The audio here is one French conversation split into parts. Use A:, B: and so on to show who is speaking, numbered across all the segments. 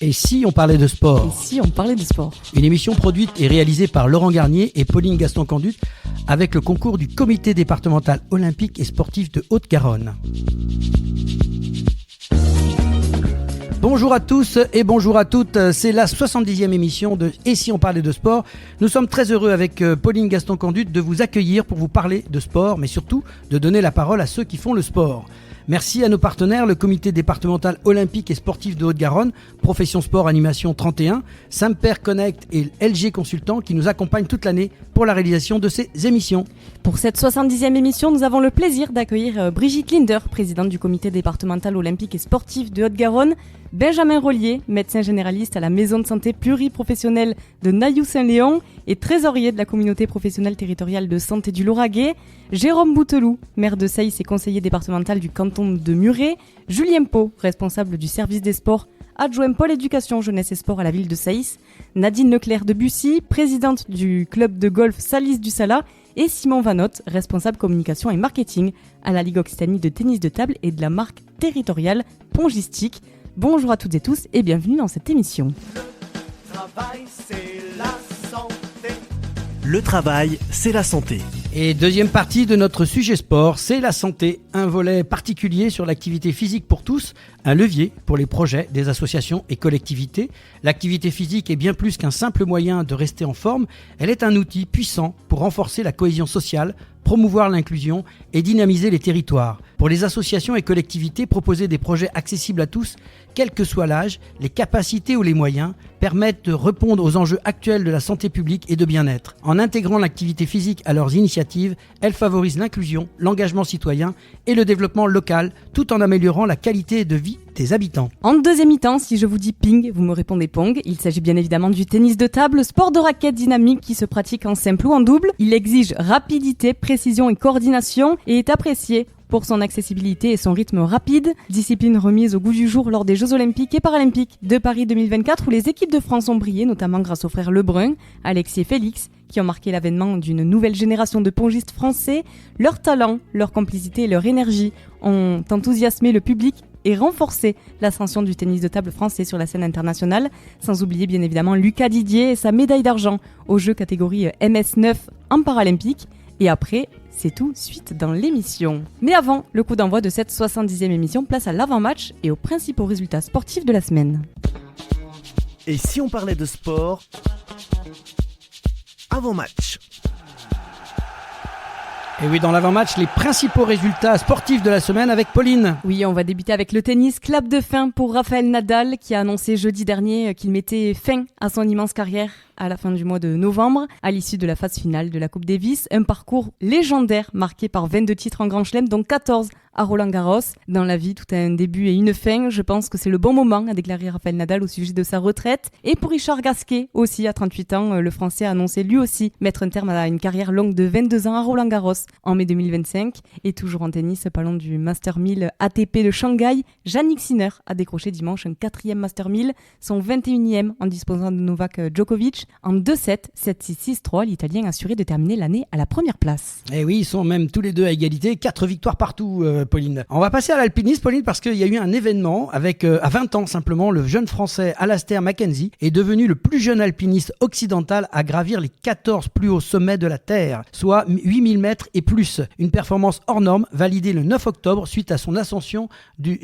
A: Et si on parlait de sport?
B: Et si on parlait de sport?
A: Une émission produite et réalisée par Laurent Garnier et Pauline Gaston-Canduc avec le concours du Comité départemental olympique et sportif de Haute-Garonne. Bonjour à tous et bonjour à toutes, c'est la 70e émission de Et si on parlait de sport. Nous sommes très heureux avec Pauline Gaston-Canduc de vous accueillir pour vous parler de sport, mais surtout de donner la parole à ceux qui font le sport. Merci à nos partenaires, le Comité départemental olympique et sportif de Haute-Garonne, Profession Sport Animation 31, Samper Connect et LG Consultant qui nous accompagnent toute l'année pour la réalisation de ces émissions.
B: Pour cette 70e émission, nous avons le plaisir d'accueillir Brigitte Linder, présidente du Comité départemental olympique et sportif de Haute-Garonne, Benjamin Rollier, médecin généraliste à la maison de santé pluriprofessionnelle de Nailloux-Saint-Léon et trésorier de la communauté professionnelle territoriale de santé du Lauragais, Jérôme Bouteloup, maire de Saïs et conseiller départemental du canton de Muret, Julien Pau, responsable du service des sports, adjoint pôle éducation, jeunesse et sport à la ville de Saïs, Nadine Leclerc de Bussy, présidente du club de golf Salis du Sala, et Simon Vanotte, responsable communication et marketing à la Ligue Occitanie de tennis de table et de la marque territoriale Pongistique. Bonjour à toutes et tous et bienvenue dans cette émission.
C: Le travail, c'est la santé.
D: Le travail, c'est la santé.
A: Et deuxième partie de notre sujet sport, c'est la santé. Un volet particulier sur l'activité physique pour tous, un levier pour les projets des associations et collectivités. L'activité physique est bien plus qu'un simple moyen de rester en forme, elle est un outil puissant pour renforcer la cohésion sociale, promouvoir l'inclusion et dynamiser les territoires. Pour les associations et collectivités, proposer des projets accessibles à tous, quel que soit l'âge, les capacités ou les moyens, permettent de répondre aux enjeux actuels de la santé publique et de bien-être. En intégrant l'activité physique à leurs initiatives, elles favorisent l'inclusion, l'engagement citoyen et le développement local, tout en améliorant la qualité de vie des habitants.
B: En deuxième mi-temps, si je vous dis ping, vous me répondez pong. Il s'agit bien évidemment du tennis de table, sport de raquette dynamique qui se pratique en simple ou en double. Il exige rapidité, précision et coordination et est apprécié pour son accessibilité et son rythme rapide, discipline remise au goût du jour lors des Jeux Olympiques et Paralympiques de Paris 2024 où les équipes de France ont brillé, notamment grâce aux frères Lebrun, Alexis et Félix, qui ont marqué l'avènement d'une nouvelle génération de pongistes français. Leur talent, leur complicité et leur énergie ont enthousiasmé le public et renforcé l'ascension du tennis de table français sur la scène internationale, sans oublier bien évidemment Lucas Didier et sa médaille d'argent aux Jeux catégorie MS9 en Paralympique. Et après, c'est tout suite dans l'émission. Mais avant le coup d'envoi de cette 70e émission, place à l'avant-match et aux principaux résultats sportifs de la semaine.
D: Et si on parlait de sport avant match?
A: Et oui, dans l'avant-match, les principaux résultats sportifs de la semaine avec Pauline.
B: Oui, on va débuter avec le tennis. Clap de fin pour Rafael Nadal qui a annoncé jeudi dernier qu'il mettait fin à son immense carrière à la fin du mois de novembre, à l'issue de la phase finale de la Coupe Davis. Un parcours légendaire marqué par 22 titres en Grand Chelem, dont 14 à Roland-Garros. Dans la vie, tout a un début et une fin. Je pense que c'est le bon moment, a déclaré Rafael Nadal au sujet de sa retraite. Et pour Richard Gasquet, aussi à 38 ans, le Français a annoncé lui aussi mettre un terme à une carrière longue de 22 ans à Roland-Garros en mai 2025. Et toujours en tennis, parlons du Master 1000 ATP de Shanghai. Jannik Sinner a décroché dimanche un 4e Master 1000, son 21e en disposant de Novak Djokovic. En 2-7, 7-6, 6-3, l'Italien a assuré de terminer l'année à la première place.
A: Et oui, ils sont même tous les deux à égalité, 4 victoires partout, Pauline. On va passer à l'alpinisme, Pauline, parce qu'il y a eu un événement avec, à 20 ans simplement, le jeune Français Alastair Mackenzie est devenu le plus jeune alpiniste occidental à gravir les 14 plus hauts sommets de la Terre, soit 8000 mètres et plus. Une performance hors norme validée le 9 octobre suite à son ascension du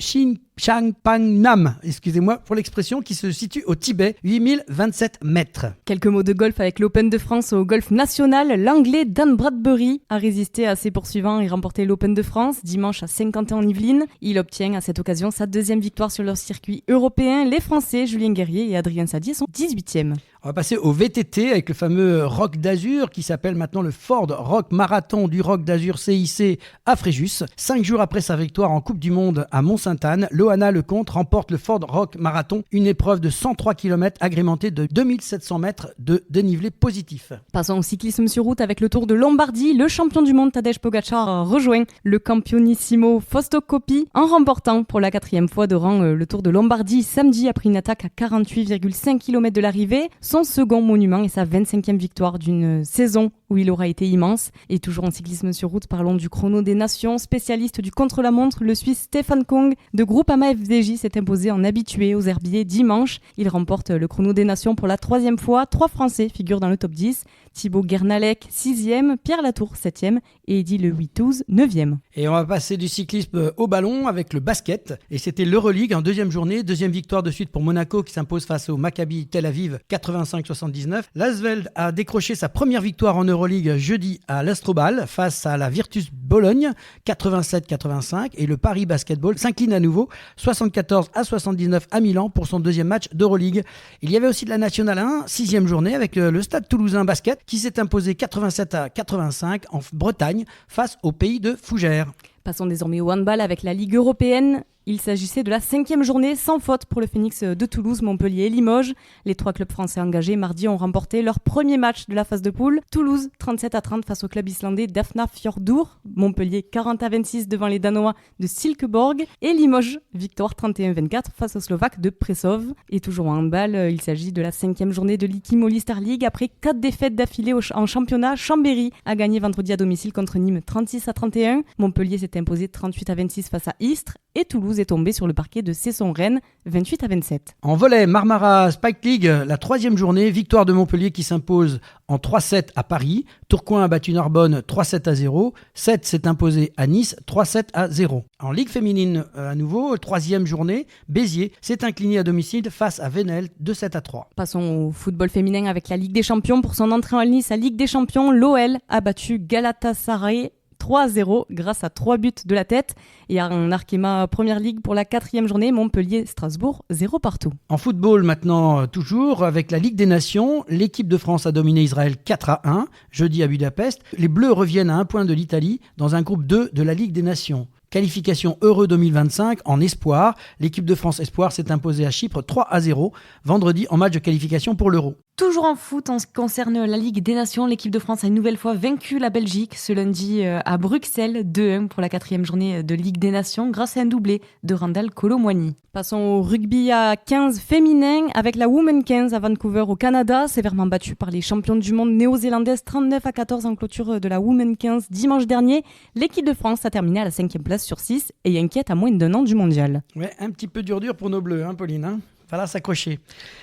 A: Changpangnam, excusez-moi pour l'expression, qui se situe au Tibet, 8027 mètres.
B: Quelques mots de golf avec l'Open de France au golf national. L'Anglais Dan Bradbury a résisté à ses poursuivants et remporté l'Open de France dimanche à Saint-Quentin-en-Yvelines. Il obtient à cette occasion sa deuxième victoire sur leur circuit européen. Les Français Julien Guerrier et Adrien Sadier sont 18e.
A: On va passer au VTT avec le fameux Rock d'Azur qui s'appelle maintenant le Ford Rock Marathon du Rock d'Azur CIC à Fréjus. 5 jours après sa victoire en Coupe du Monde à Mont-Sainte-Anne, Loana Lecomte remporte le Ford Rock Marathon, une épreuve de 103 km agrémentée de 2700 mètres de dénivelé positif.
B: Passons au cyclisme sur route avec le Tour de Lombardie. Le champion du monde Tadej Pogačar a rejoint le campionissimo Fausto Coppi en remportant pour la 4e fois de rang le Tour de Lombardie samedi après une attaque à 48,5 km de l'arrivée. Son second monument et sa 25e victoire d'une saison où il aura été immense. Et toujours en cyclisme sur route, parlons du chrono des nations. Spécialiste du contre-la-montre, le Suisse Stefan Kung de Groupama FDJ s'est imposé en habitué aux herbiers dimanche. Il remporte le chrono des nations pour la 3e fois. 3 Français figurent dans le top 10. Thibaut Guernalec, 6e, Pierre Latour, 7e et Eddy Le Huitouz, 9e.
A: Et on va passer du cyclisme au ballon avec le basket. Et c'était l'Euroleague en deuxième journée. Deuxième victoire de suite pour Monaco qui s'impose face au Maccabi Tel Aviv 85-79. L'Asvel a décroché sa première victoire en Euroleague jeudi à l'Astrobal face à la Virtus Bologne 87-85. Et le Paris Basketball s'incline à nouveau 74-79 à Milan pour son deuxième match d'Euroleague. Il y avait aussi de la Nationale 1, sixième journée avec le Stade Toulousain Basket qui s'est imposé 87-85 en Bretagne face au pays de Fougères.
B: Passons désormais au handball avec la Ligue européenne. Il s'agissait de la 5e journée sans faute pour le Phoenix de Toulouse, Montpellier et Limoges. Les 3 clubs français engagés mardi ont remporté leur premier match de la phase de poule. Toulouse 37-30 face au club islandais d'Afna Fjordur. Montpellier 40-26 devant les Danois de Silkeborg. Et Limoges, victoire 31-24 face aux Slovaques de Prešov. Et toujours en handball, il s'agit de la 5e journée de l'Ikimoli Star League. Après 4 défaites d'affilée en championnat, Chambéry a gagné vendredi à domicile contre Nîmes 36-31. Montpellier s'est imposé 38-26 face à Istres. Et Toulouse est tombé sur le parquet de Cesson-Rennes 28-27.
A: En volley, Marmara Spike League, la 3e journée, victoire de Montpellier qui s'impose en 3-7 à Paris. Tourcoing a battu Narbonne 3-7-0. 7 s'est imposé à Nice 3-7-0. En Ligue féminine, à nouveau, 3e journée, Béziers s'est incliné à domicile face à Venelle 2-7-3.
B: Passons au football féminin avec la Ligue des Champions. Pour son entrée en lice à Ligue des Champions, l'OL a battu Galatasaray 3-0 grâce à 3 buts de la tête. Et en Arkema Première Ligue pour la 4e journée, Montpellier-Strasbourg 0 partout.
A: En football maintenant, toujours avec la Ligue des Nations, l'équipe de France a dominé Israël 4-1 jeudi à Budapest. Les Bleus reviennent à 1 point de l'Italie dans un groupe 2 de la Ligue des Nations. Qualification Euro 2025 en espoir. L'équipe de France espoir s'est imposée à Chypre 3-0 vendredi en match de qualification pour l'Euro.
B: Toujours en foot, en ce qui concerne la Ligue des Nations, l'équipe de France a une nouvelle fois vaincu la Belgique ce lundi à Bruxelles 2-1 pour la 4e journée de Ligue des Nations grâce à un doublé de Randal Kolo Muani. Passons au rugby à 15 féminin avec la Women 15 à Vancouver au Canada, sévèrement battue par les champions du monde néo-zélandaises 39-14 en clôture de la Women 15 dimanche dernier. L'équipe de France a terminé à la 5e place sur 6 et inquiète à moins d'un an du mondial.
A: Ouais, un petit peu dur pour nos bleus, Pauline, hein. Voilà, s'accrocher.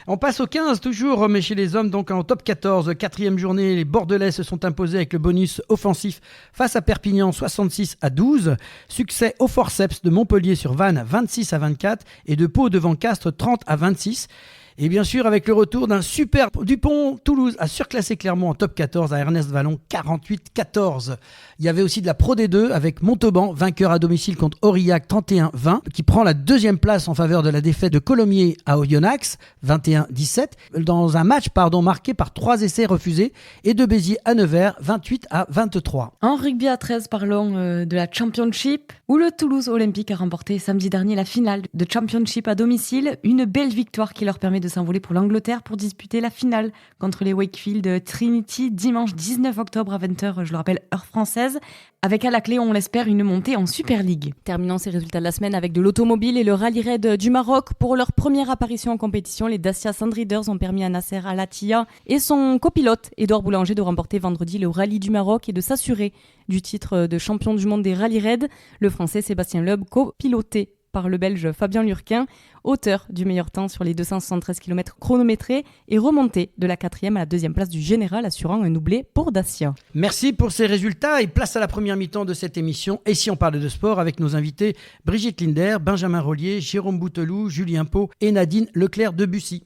A: On passe au 15 toujours, mais chez les hommes, donc en top 14, 4e journée, les Bordelais se sont imposés avec le bonus offensif face à Perpignan 66-12. Succès au forceps de Montpellier sur Vannes 26-24 et de Pau devant Castres 30-26. Et bien sûr, avec le retour d'un super Dupont, Toulouse a surclassé Clermont en top 14 à Ernest Vallon 48-14. Il y avait aussi de la Pro D2 avec Montauban, vainqueur à domicile contre Aurillac 31-20, qui prend la 2e place en faveur de la défaite de Colomiers à Oyonnax 21-17, dans un match marqué par 3 essais refusés, et de Béziers à Nevers 28-23.
B: En rugby à 13, parlons de la Championship, où le Toulouse Olympique a remporté samedi dernier la finale de Championship à domicile, une belle victoire qui leur permet de s'envoler pour l'Angleterre pour disputer la finale contre les Wakefield Trinity dimanche 19 octobre à 20h, je le rappelle, heure française, avec à la clé, on l'espère, une montée en Super League. Terminons ces résultats de la semaine avec de l'automobile et le Rallye Raid du Maroc. Pour leur première apparition en compétition, les Dacia Sandriders ont permis à Nasser Al-Attiyah et son copilote Édouard Boulanger de remporter vendredi le Rallye du Maroc et de s'assurer du titre de champion du monde des Rallye Raid. Le Français Sébastien Loeb, copiloté par le Belge Fabien Lurquin, auteur du meilleur temps sur les 273 km chronométrés, et remonté de la 4e à la 2e place du général, assurant un doublé pour Dacia.
A: Merci pour ces résultats et place à la première mi-temps de cette émission. Et si on parle de sport avec nos invités Brigitte Linder, Benjamin Rollier, Jérôme Bouteloup, Julien Pau et Nadine Leclerc-Debussy.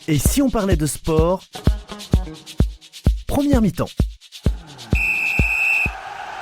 D: Et si on parlait de sport, première mi-temps.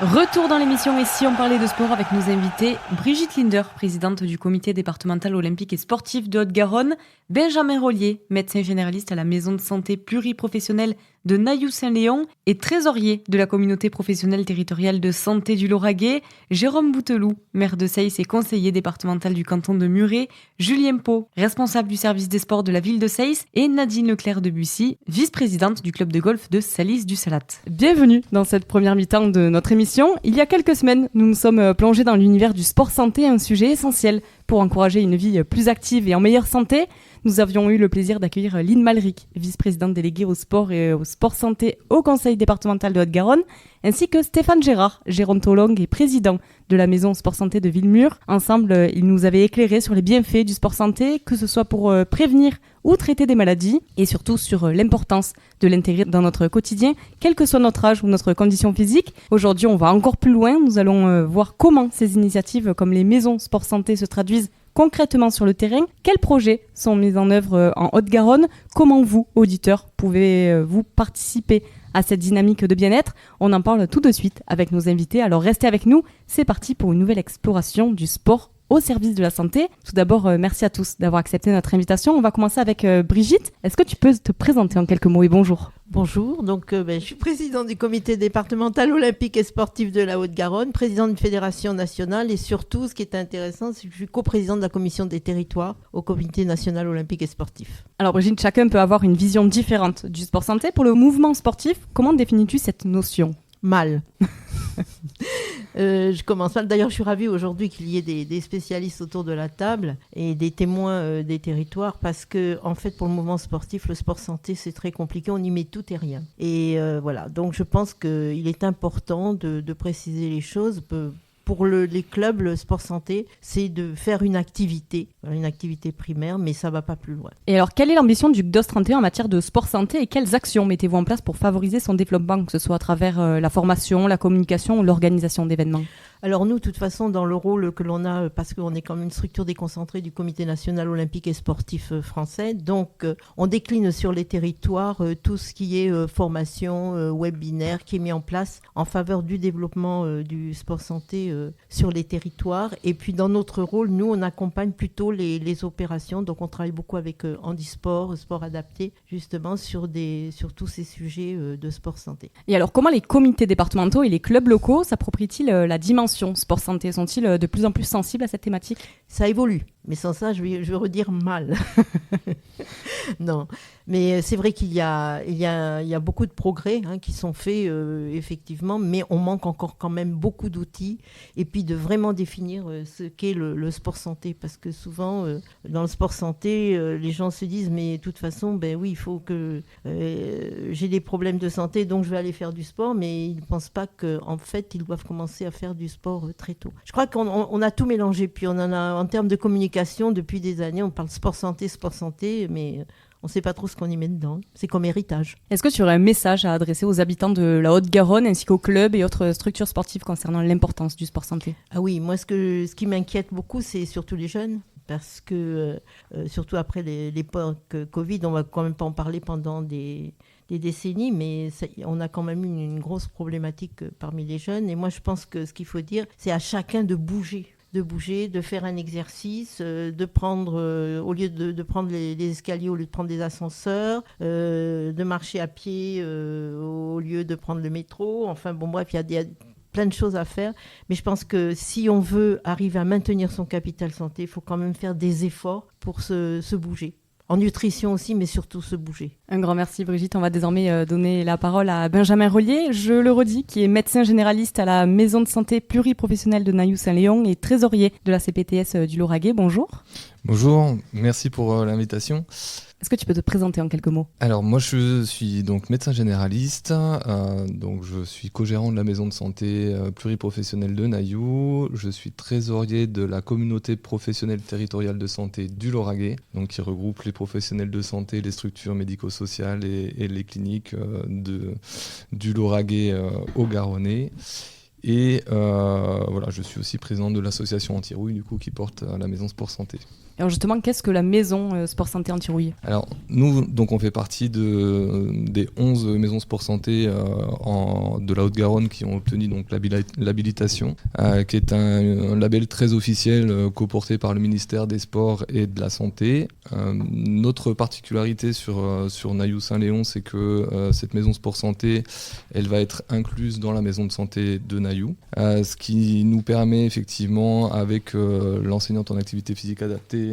B: Retour dans l'émission Et si on parlait de sport avec nos invités Brigitte Linder, présidente du comité départemental olympique et sportif de Haute-Garonne, Benjamin Rollier, médecin généraliste à la maison de santé pluriprofessionnelle de Nailloux-Saint-Léon et trésorier de la communauté professionnelle territoriale de santé du Lauragais, Jérôme Bouteloup, maire de Seyss et conseiller départemental du canton de Muret, Julien Pau, responsable du service des sports de la ville de Seyss et Nadine Leclerc-Debussy, vice-présidente du club de golf de Salis-du-Salat. Bienvenue dans cette première mi-temps de notre émission. Il y a quelques semaines, nous nous sommes plongés dans l'univers du sport santé, un sujet essentiel pour encourager une vie plus active et en meilleure santé. nous avions eu le plaisir d'accueillir Lynn Malric, vice-présidente déléguée au sport et au sport santé au conseil départemental de Haute-Garonne, ainsi que Stéphane Gérard, gérontologue et président de la maison sport santé de Villemur. Ensemble, ils nous avaient éclairé sur les bienfaits du sport santé, que ce soit pour prévenir ou traiter des maladies, et surtout sur l'importance de l'intégrer dans notre quotidien, quel que soit notre âge ou notre condition physique. Aujourd'hui, on va encore plus loin. Nous allons voir comment ces initiatives comme les maisons sport santé se traduisent concrètement sur le terrain. Quels projets sont mis en œuvre en Haute-Garonne? Comment vous, auditeurs, pouvez-vous participer à cette dynamique de bien-être? On en parle tout de suite avec nos invités. Alors restez avec nous. C'est parti pour une nouvelle exploration du sport au service de la santé. Tout d'abord, merci à tous d'avoir accepté notre invitation. On va commencer avec Brigitte. Est-ce que tu peux te présenter en quelques mots et bonjour?
E: Bonjour, donc je suis présidente du comité départemental olympique et sportif de la Haute-Garonne, présidente d'une fédération nationale et surtout, ce qui est intéressant, c'est que je suis coprésidente de la commission des territoires au comité national olympique et sportif.
B: Alors Brigitte, chacun peut avoir une vision différente du sport santé. Pour le mouvement sportif, comment définis-tu cette notion?
E: Mal. Je commence mal. D'ailleurs, je suis ravie aujourd'hui qu'il y ait des spécialistes autour de la table et des témoins des territoires parce que, en fait, pour le mouvement sportif, le sport santé, c'est très compliqué. On y met tout et rien. Et voilà. Donc, je pense qu'il est important de préciser les choses. Pour les clubs, le sport santé, c'est de faire une activité primaire, mais ça ne va pas plus loin.
B: Et alors, quelle est l'ambition du GDOS 31 en matière de sport santé et quelles actions mettez-vous en place pour favoriser son développement, que ce soit à travers la formation, la communication ou l'organisation d'événements?
E: Alors nous, de toute façon, dans le rôle que l'on a, parce qu'on est comme une structure déconcentrée du Comité national olympique et sportif français, donc on décline sur les territoires tout ce qui est formation, webinaire, qui est mis en place en faveur du développement du sport santé sur les territoires. Et puis dans notre rôle, nous, on accompagne plutôt les opérations. Donc on travaille beaucoup avec handisport, sport adapté, justement sur tous ces sujets de sport santé.
B: Et alors, comment les comités départementaux et les clubs locaux s'approprient-ils la dimension sport santé? Sont-ils de plus en plus sensibles à cette thématique?
E: Ça évolue, mais sans ça, je vais redire mal. Non, mais c'est vrai qu'il y a beaucoup de progrès qui sont faits, effectivement, mais on manque encore quand même beaucoup d'outils et puis de vraiment définir ce qu'est le sport santé, parce que souvent, dans le sport santé, les gens se disent, mais de toute façon, ben oui, il faut que j'ai des problèmes de santé, donc je vais aller faire du sport, mais ils ne pensent pas qu'en fait, ils doivent commencer à faire du sport très tôt. Je crois qu'on a tout mélangé, puis on en a, en termes de communication, depuis des années, on parle sport santé, mais on ne sait pas trop ce qu'on y met dedans. C'est comme héritage.
B: Est-ce que tu aurais un message à adresser aux habitants de la Haute-Garonne ainsi qu'aux clubs et autres structures sportives concernant l'importance du sport santé?
E: Ah oui, moi ce qui m'inquiète beaucoup, c'est surtout les jeunes. Parce que, surtout après l'époque Covid, on ne va quand même pas en parler pendant des décennies, mais on a quand même une grosse problématique parmi les jeunes. Et moi, je pense que ce qu'il faut dire, c'est à chacun de bouger, de faire un exercice, de prendre, au lieu de prendre les escaliers, au lieu de prendre des ascenseurs, de marcher à pied au lieu de prendre le métro. Enfin bon, bref, il y a plein de choses à faire, mais je pense que si on veut arriver à maintenir son capital santé, il faut quand même faire des efforts pour se bouger. En nutrition aussi, mais surtout se bouger.
B: Un grand merci Brigitte. On va désormais donner la parole à Benjamin Rollier, je le redis, qui est médecin généraliste à la maison de santé pluriprofessionnelle de Nailloux-Saint-Léon et trésorier de la CPTS du Lauragais. Bonjour.
F: Bonjour, merci pour l'invitation.
B: Est-ce que tu peux te présenter en quelques mots?
F: Alors moi je suis donc médecin généraliste, donc je suis co-gérant de la maison de santé pluriprofessionnelle de Nailloux, je suis trésorier de la communauté professionnelle territoriale de santé du Lauragais, donc qui regroupe les professionnels de santé, les structures médico-sociales et les cliniques du Lauragais au Garonnais. Et voilà, je suis aussi président de l'association Antirouille, du coup, qui porte la maison Sport Santé.
B: Alors justement, qu'est-ce que la maison Sport Santé Antirouille ?
F: Alors nous, donc on fait partie des 11 maisons Sport Santé de la Haute-Garonne qui ont obtenu donc l'habilitation, qui est un label très officiel coporté par le ministère des Sports et de la Santé. Notre particularité sur Nailloux-Saint-Léon, c'est que cette maison Sport Santé, elle va être incluse dans la maison de santé de Nailloux, ce qui nous permet effectivement, avec l'enseignante en activité physique adaptée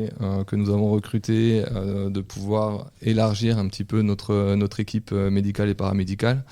F: que nous avons recruté, de pouvoir élargir un petit peu notre équipe médicale et paramédicale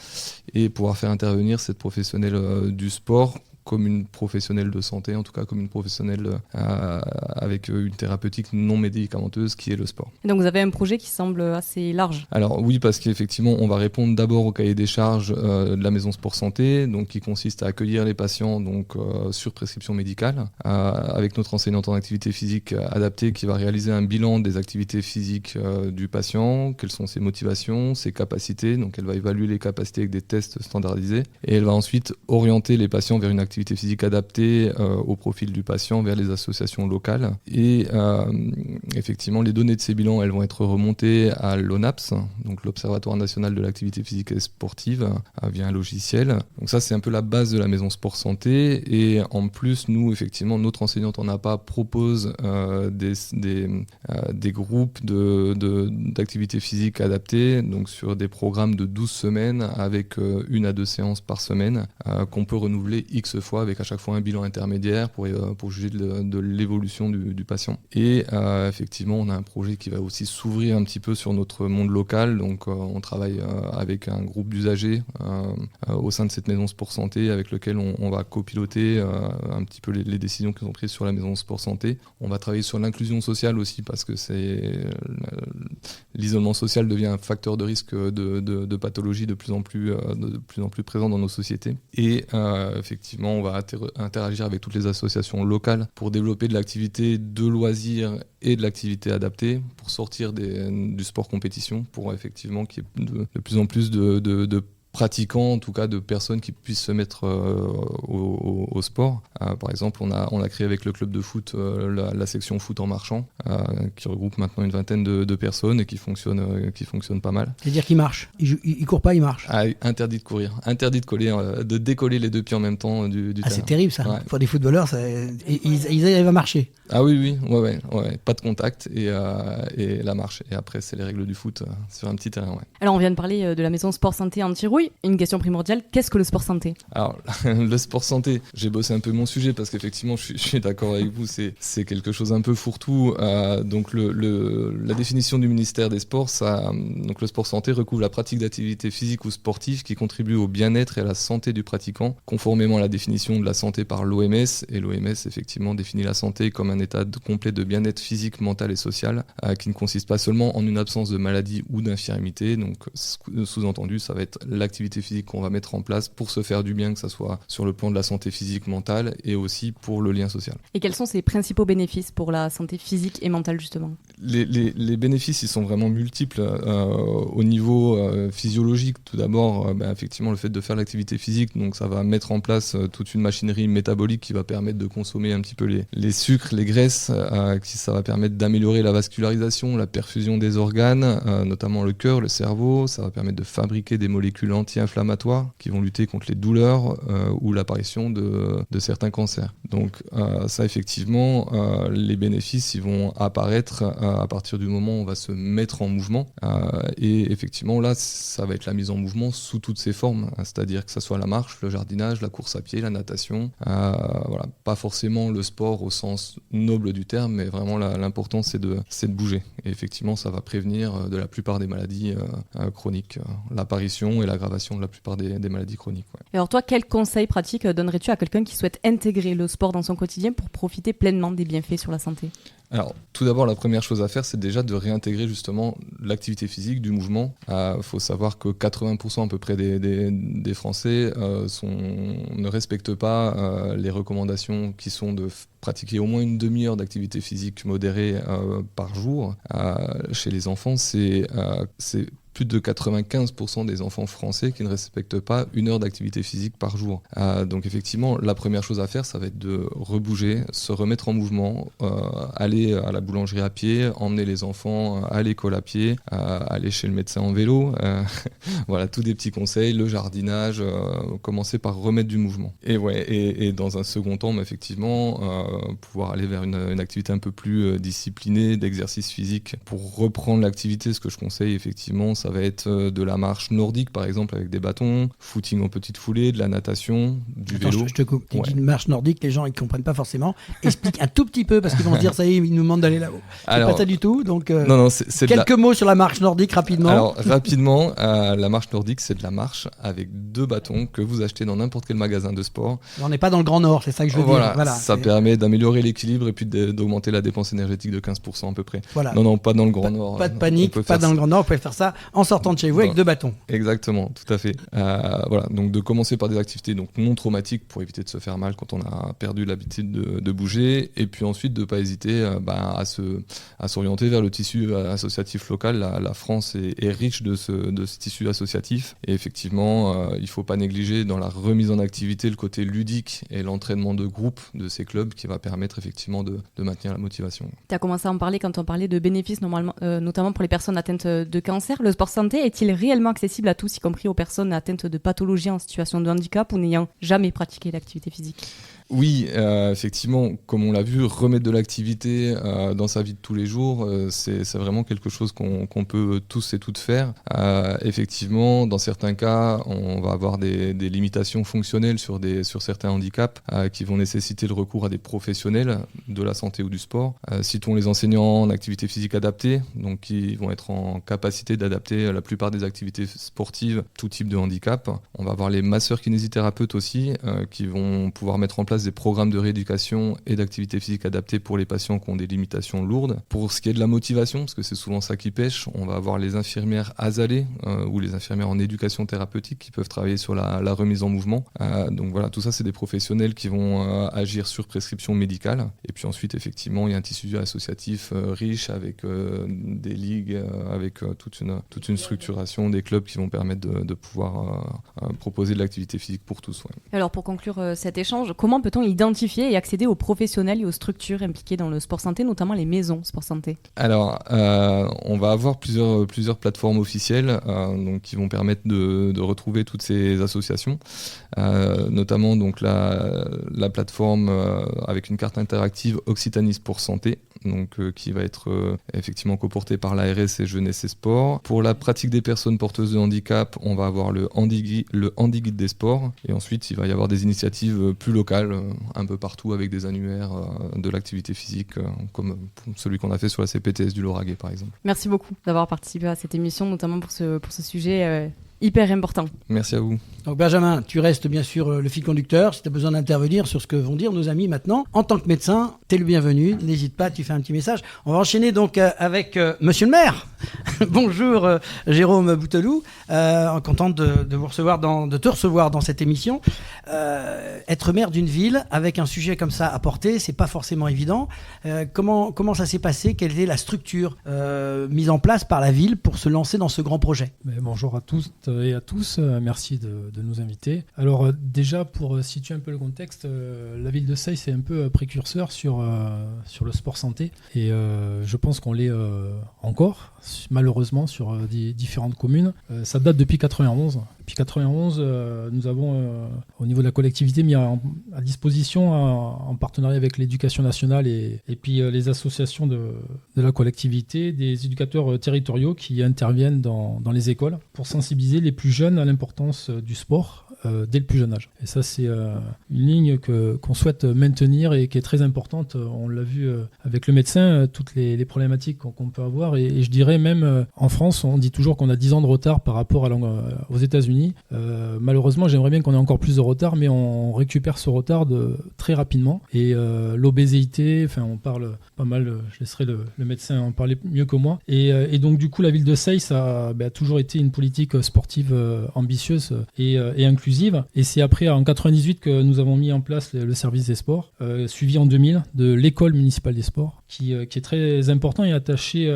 F: et pouvoir faire intervenir cette professionnelle du sport comme une professionnelle de santé, en tout cas comme une professionnelle avec une thérapeutique non médicamenteuse qui est le sport.
B: Et donc vous avez un projet qui semble assez large.
F: Alors oui, parce qu'effectivement, on va répondre d'abord au cahier des charges de la maison Sport Santé, donc qui consiste à accueillir les patients donc sur prescription médicale, avec notre enseignante en activité physique adaptée qui va réaliser un bilan des activités physiques du patient, quelles sont ses motivations, ses capacités. Donc elle va évaluer les capacités avec des tests standardisés et elle va ensuite orienter les patients vers une activité physique adaptée au profil du patient, vers les associations locales. Et effectivement, les données de ces bilans, elles vont être remontées à l'ONAPS, donc l'Observatoire national de l'activité physique et sportive, via un logiciel. Donc ça, c'est un peu la base de la maison Sport Santé. Et en plus, nous, effectivement, notre enseignante en APA propose des groupes d'activité physique adaptées, donc sur des programmes de 12 semaines avec 1 à 2 séances par semaine qu'on peut renouveler X fois avec à chaque fois un bilan intermédiaire pour juger de l'évolution du patient. Et effectivement, on a un projet qui va aussi s'ouvrir un petit peu sur notre monde local. Donc on travaille avec un groupe d'usagers au sein de cette maison Sport Santé avec lequel on va copiloter un petit peu les décisions qui sont prises sur la maison Sport Santé. On va travailler sur l'inclusion sociale aussi parce que l'isolement social devient un facteur de risque de pathologie de plus en plus présent dans nos sociétés. Et effectivement, on va interagir avec toutes les associations locales pour développer de l'activité de loisirs et de l'activité adaptée pour sortir du sport compétition, pour effectivement qu'il y ait de plus en plus de pratiquants, en tout cas de personnes qui puissent se mettre au sport. Par exemple, on a créé avec le club de foot la section foot en marchant, qui regroupe maintenant une vingtaine de personnes et qui fonctionne pas mal.
A: C'est-à-dire qu'il marche. Il court pas, il marche.
F: Interdit de courir, interdit de décoller les deux pieds en même temps du terrain.
A: C'est terrible ça.
F: Ouais.
A: Pour des footballeurs, ils arrivent à marcher.
F: Ah oui, pas de contact et la marche. Et après, c'est les règles du foot sur un petit terrain. Ouais.
B: Alors on vient de parler de la maison Sport Santé Antirouille. Une question primordiale, qu'est-ce que le sport santé ?
F: Alors, le sport santé, j'ai bossé un peu mon sujet parce qu'effectivement, je suis d'accord avec vous, c'est quelque chose un peu fourre-tout. Donc, la définition du ministère des Sports, donc le sport santé recouvre la pratique d'activités physiques ou sportives qui contribuent au bien-être et à la santé du pratiquant, conformément à la définition de la santé par l'OMS. Et l'OMS, effectivement, définit la santé comme un état complet de bien-être physique, mental et social, qui ne consiste pas seulement en une absence de maladie ou d'infirmité. Donc, sous-entendu, ça va être l'activité physique qu'on va mettre en place pour se faire du bien, que ce soit sur le plan de la santé physique, mentale et aussi pour le lien social.
B: Et quels sont ses principaux bénéfices pour la santé physique et mentale justement ?
F: Les bénéfices, ils sont vraiment multiples au niveau physiologique. Tout d'abord, effectivement, le fait de faire l'activité physique, donc ça va mettre en place toute une machinerie métabolique qui va permettre de consommer un petit peu les sucres, les graisses, ça va permettre d'améliorer la vascularisation, la perfusion des organes, notamment le cœur, le cerveau. Ça va permettre de fabriquer des molécules anti-inflammatoires qui vont lutter contre les douleurs ou l'apparition de certains cancers. Donc ça, effectivement, les bénéfices, ils vont apparaître à partir du moment où on va se mettre en mouvement. Et effectivement, là, ça va être la mise en mouvement sous toutes ses formes, c'est-à-dire que ça soit la marche, le jardinage, la course à pied, la natation. Voilà, pas forcément le sport au sens noble du terme, mais vraiment l'important, c'est de bouger. Et effectivement, ça va prévenir de la plupart des maladies chroniques, l'apparition et l'aggravation de la plupart des maladies chroniques. Ouais.
B: Et alors toi, quel conseil pratique donnerais-tu à quelqu'un qui souhaite intégrer le sport dans son quotidien pour profiter pleinement des bienfaits sur la santé ?
F: Alors, tout d'abord, la première chose à faire, c'est déjà de réintégrer justement l'activité physique, du mouvement. Faut savoir que 80% à peu près des Français ne respectent pas les recommandations qui sont de pratiquer au moins une demi-heure d'activité physique modérée par jour. Chez les enfants, c'est plus de 95% des enfants français qui ne respectent pas 1 heure d'activité physique par jour. Donc effectivement, la première chose à faire, ça va être de rebouger, se remettre en mouvement, aller à la boulangerie à pied, emmener les enfants à l'école à pied, aller chez le médecin en vélo. Voilà, tous des petits conseils, le jardinage, commencer par remettre du mouvement. Et dans un second temps, effectivement, pouvoir aller vers une activité un peu plus disciplinée, d'exercice physique. Pour reprendre l'activité, ce que je conseille effectivement, ça ça va être de la marche nordique par exemple avec des bâtons, footing en petite foulée, de la natation, du
A: Attends,
F: vélo.
A: je te coupe. Tu
F: Ouais.
A: dis une marche nordique, les gens ils comprennent pas forcément. Explique un tout petit peu parce qu'ils vont se dire ça y est, ils nous demandent d'aller là-haut. C'est
F: Alors,
A: pas ça du tout. Donc
F: non, c'est de la...
A: quelques mots sur la marche nordique rapidement.
F: Alors rapidement, la marche nordique, c'est de la marche avec 2 bâtons que vous achetez dans n'importe quel magasin de sport.
A: On n'est pas dans le Grand Nord, c'est ça que je veux dire. Voilà,
F: ça
A: c'est-
F: permet d'améliorer l'équilibre et puis d'augmenter la dépense énergétique de 15% à peu près.
A: voilà.
F: Non, pas dans le Grand Nord.
A: Pas de
F: On
A: panique,
F: peut
A: pas
F: faire
A: dans le Grand Nord. Vous pouvez faire ça en sortant de chez vous avec
F: Non.
A: 2 bâtons.
F: Exactement, tout à fait. Voilà, donc de commencer par des activités donc non traumatiques pour éviter de se faire mal quand on a perdu l'habitude de bouger, et puis ensuite de ne pas hésiter à s'orienter vers le tissu associatif local. La France est riche de ce tissu associatif, et effectivement, il ne faut pas négliger dans la remise en activité le côté ludique et l'entraînement de groupe de ces clubs qui va permettre effectivement de maintenir la motivation.
B: Tu as commencé à en parler quand on parlait de bénéfices, notamment pour les personnes atteintes de cancer. Le sport santé est-il réellement accessible à tous, y compris aux personnes atteintes de pathologies en situation de handicap ou n'ayant jamais pratiqué l'activité physique ?
F: Oui, effectivement, comme on l'a vu, remettre de l'activité dans sa vie de tous les jours, c'est vraiment quelque chose qu'on peut tous et toutes faire. Effectivement, dans certains cas, on va avoir des limitations fonctionnelles sur certains handicaps qui vont nécessiter le recours à des professionnels de la santé ou du sport. Citons les enseignants en activité physique adaptée, donc qui vont être en capacité d'adapter la plupart des activités sportives, tout type de handicap. On va avoir les masseurs kinésithérapeutes aussi, qui vont pouvoir mettre en place des programmes de rééducation et d'activité physique adaptée pour les patients qui ont des limitations lourdes. Pour ce qui est de la motivation, parce que c'est souvent ça qui pêche, on va avoir les infirmières ASALE ou les infirmières en éducation thérapeutique qui peuvent travailler sur la remise en mouvement. Donc voilà, tout ça, c'est des professionnels qui vont agir sur prescription médicale. Et puis ensuite, effectivement, il y a un tissu associatif riche avec des ligues, avec toute une structuration des clubs qui vont permettre de pouvoir proposer de l'activité physique pour tous. Ouais.
B: Alors pour conclure cet échange, comment peut-on identifier et accéder aux professionnels et aux structures impliquées dans le sport santé, notamment les maisons sport santé ?
F: Alors, on va avoir plusieurs plateformes officielles donc, qui vont permettre de retrouver toutes ces associations, notamment donc, la plateforme avec une carte interactive Occitanie Sport Santé, donc, qui va être effectivement coportée par l'ARS et Jeunesse et Sport. Pour la pratique des personnes porteuses de handicap, on va avoir le Handi Guide des sports, et ensuite il va y avoir des initiatives plus locales un peu partout avec des annuaires de l'activité physique comme celui qu'on a fait sur la CPTS du Lauragais par exemple.
B: Merci beaucoup d'avoir participé à cette émission, notamment pour ce sujet hyper important.
F: Merci à vous.
A: Donc Benjamin, tu restes bien sûr le fil conducteur. Si tu as besoin d'intervenir sur ce que vont dire nos amis maintenant, en tant que médecin, tu es le bienvenu. N'hésite pas, tu fais un petit message. On va enchaîner donc avec Monsieur le maire. Bonjour Jérôme Bouteloup, content de vous recevoir de te recevoir dans cette émission. Être maire d'une ville avec un sujet comme ça à porter, c'est pas forcément évident. Comment ça s'est passé ? Quelle était la structure mise en place par la ville pour se lancer dans ce grand projet ?
G: Bonjour à tous et à tous, merci de nous inviter. Alors déjà pour situer un peu le contexte, la ville de Seille c'est un peu précurseur sur le sport santé, et je pense qu'on l'est encore malheureusement sur différentes communes. Ça date depuis 91. Depuis 91, nous avons au niveau de la collectivité mis à disposition en partenariat avec l'éducation nationale et puis les associations de la collectivité, des éducateurs territoriaux qui interviennent dans les écoles pour sensibiliser les plus jeunes à l'importance du sport dès le plus jeune âge. Et ça c'est une ligne qu'on souhaite maintenir et qui est très importante. On l'a vu avec le médecin, toutes les problématiques qu'on peut avoir, et je dirais même en France, on dit toujours qu'on a 10 ans de retard par rapport aux États-Unis. Malheureusement, j'aimerais bien qu'on ait encore plus de retard, mais on récupère ce retard très rapidement. Et l'obésité, on parle pas mal, je laisserai le médecin en parler mieux que moi. Et donc du coup, la ville de Seille, ça a toujours été une politique sportive ambitieuse et inclusive. Et c'est après, en 98, que nous avons mis en place le service des sports, suivi en 2000 de l'école municipale des sports, qui est très important et attaché,